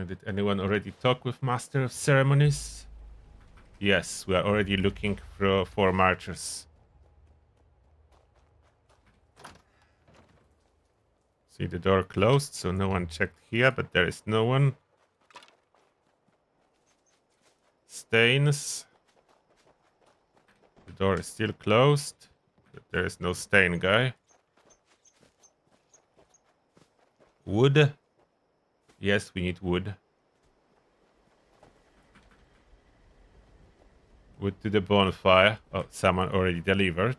A: Did anyone already talk with Master of Ceremonies? Yes, we are already looking for marchers. See the door closed, so no one checked here, but there is no one. Stains. The door is still closed, but there is no stain guy. Wood. Yes, we need wood. Wood to the bonfire. Oh, someone already delivered.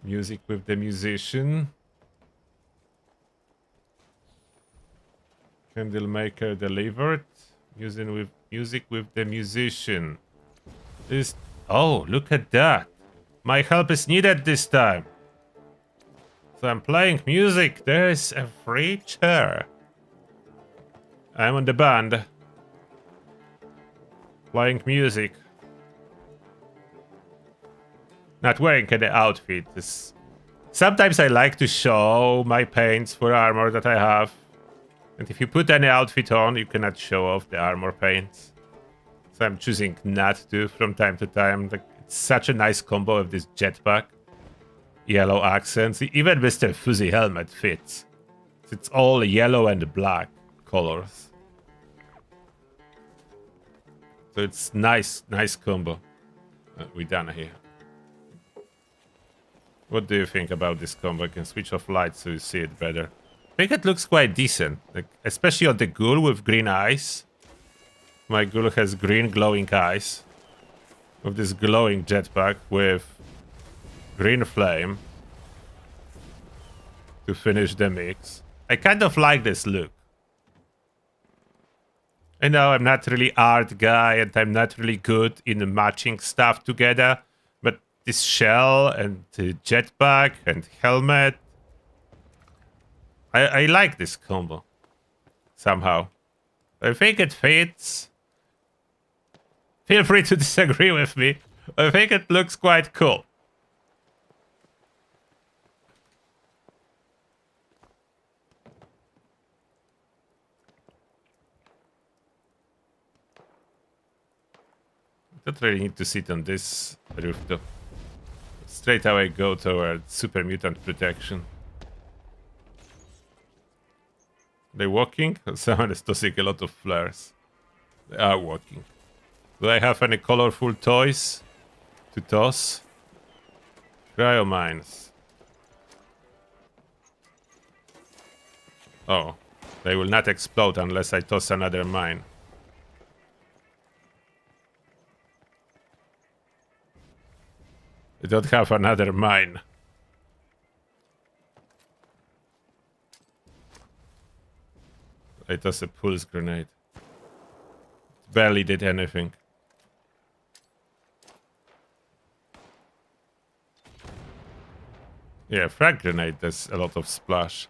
A: Music with the musician. Candle maker delivered. Music with the musician. This. Oh, look at that. My help is needed this time. So I'm playing music. There is a free chair. I'm on the band. Playing music. Not wearing any outfit. Sometimes I like to show my paints for armor that I have. And if you put any outfit on, you cannot show off the armor paints. So I'm choosing not to from time to time. Like, it's such a nice combo of this jetpack. Yellow accents. Even Mr. Fuzzy helmet fits. It's all yellow and black colors. So it's nice combo. We're done here. What do you think about this combo? I can switch off lights so you see it better. I think it looks quite decent, like, especially on the ghoul with green eyes. My ghoul has green glowing eyes. With this glowing jetpack with green flame. To finish the mix. I kind of like this look. I know I'm not really art guy and I'm not really good in matching stuff together, but this shell and the jetpack and helmet, I like this combo somehow. I think it fits. Feel free to disagree with me. I think it looks quite cool. Don't really need to sit on this rooftop. Straight away go toward super mutant protection. They walking? Someone is tossing a lot of flares. They are walking. Do I have any colorful toys to toss? Cryo mines. Oh, they will not explode unless I toss another mine. I don't have another mine. I toss a pulse grenade. It barely did anything. Yeah, frag grenade does a lot of splash.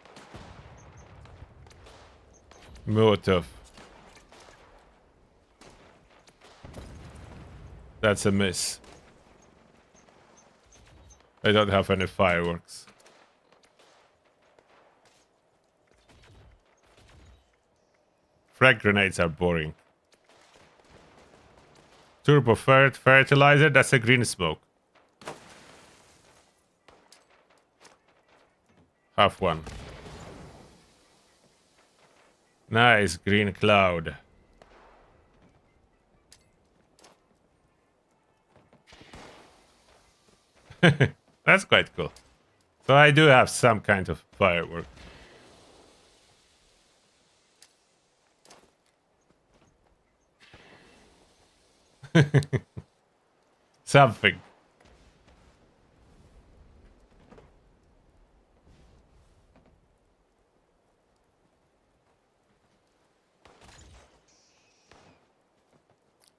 A: Molotov. That's a miss. I don't have any fireworks. Frag grenades are boring. Turbo fertilizer, that's a green smoke. Half one. Nice green cloud. That's quite cool. So I do have some kind of firework. Something.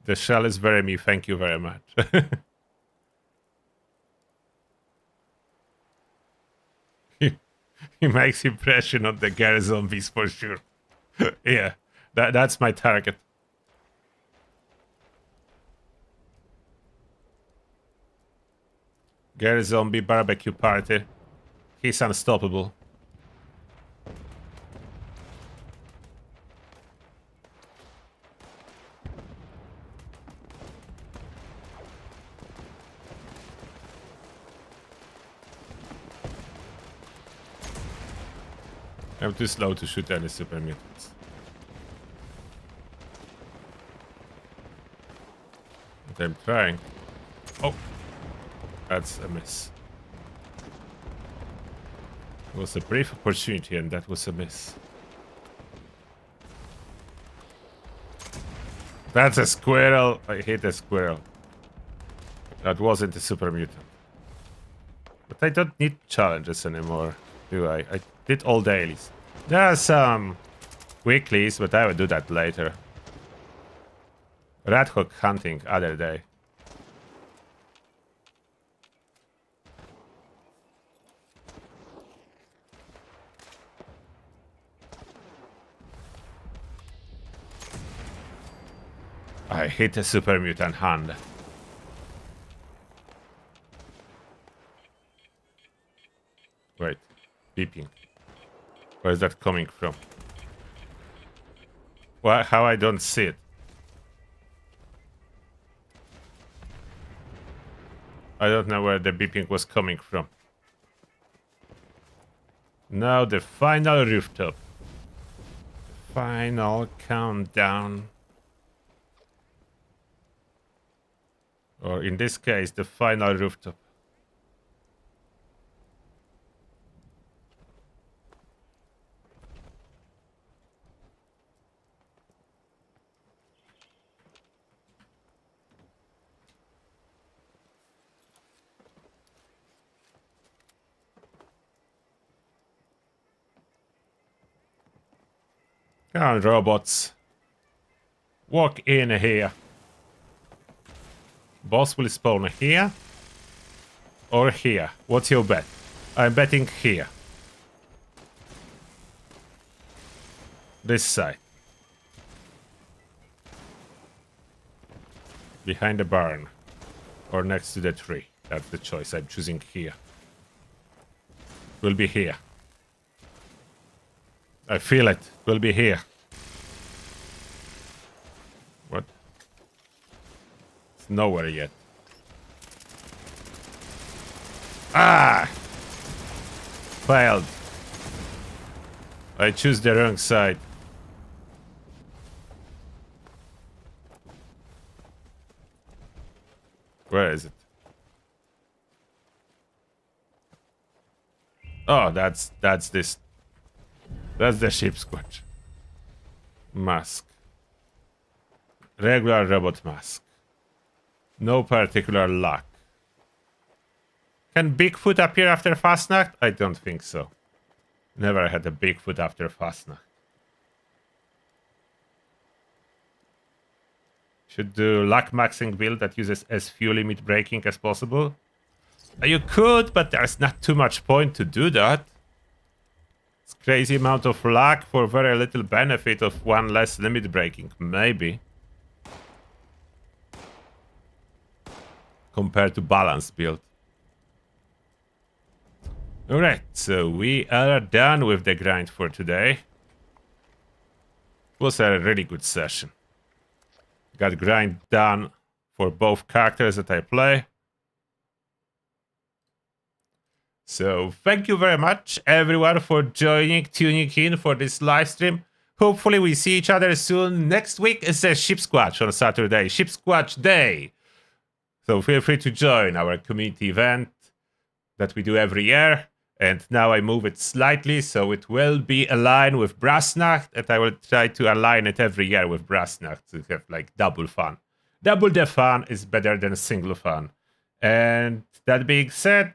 A: The shell is very me, thank you very much. He makes impression on the Gare zombies for sure. Yeah, that's my target. Gare zombie barbecue party. He's unstoppable. I'm too slow to shoot any super mutants. But I'm trying. Oh, that's a miss. It was a brief opportunity and that was a miss. That's a squirrel. I hit a squirrel. That wasn't a super mutant. But I don't need challenges anymore, do I? I did all dailies. There are some weeklies, but I will do that later. Red Hawk hunting other day. I hit a super mutant hand. Wait, beeping. Where is that coming from? Why? How I don't see it? I don't know where the beeping was coming from. Now the final rooftop. Final countdown. Or in this case, the final rooftop. Come on, robots. Walk in here. Boss will spawn here or here. What's your bet? I'm betting here. This side. Behind the barn. Or next to the tree. That's the choice. I'm choosing here. Will be here. I feel it. Will be here. What? It's nowhere yet. Ah! Failed. I choose the wrong side. Where is it? Oh, that's this. That's the ship squatch. Mask. Regular robot mask. No particular luck. Can Bigfoot appear after Fasnacht? I don't think so. Never had a Bigfoot after Fasnacht. Should do luck maxing build that uses as few limit breaking as possible. You could, but there's not too much point to do that. It's crazy amount of luck for very little benefit of one less limit breaking, maybe. Compared to balance build. Alright, so we are done with the grind for today. It was a really good session. Got grind done for both characters that I play. So thank you very much everyone for joining, tuning in for this live stream. Hopefully we see each other soon. Next week is a Ship Squatch on Saturday, Ship Squatch Day. So feel free to join our community event that we do every year. And now I move it slightly so it will be aligned with Fasnacht, and I will try to align it every year with Fasnacht to have like double fun. Double the fun is better than single fun. And that being said,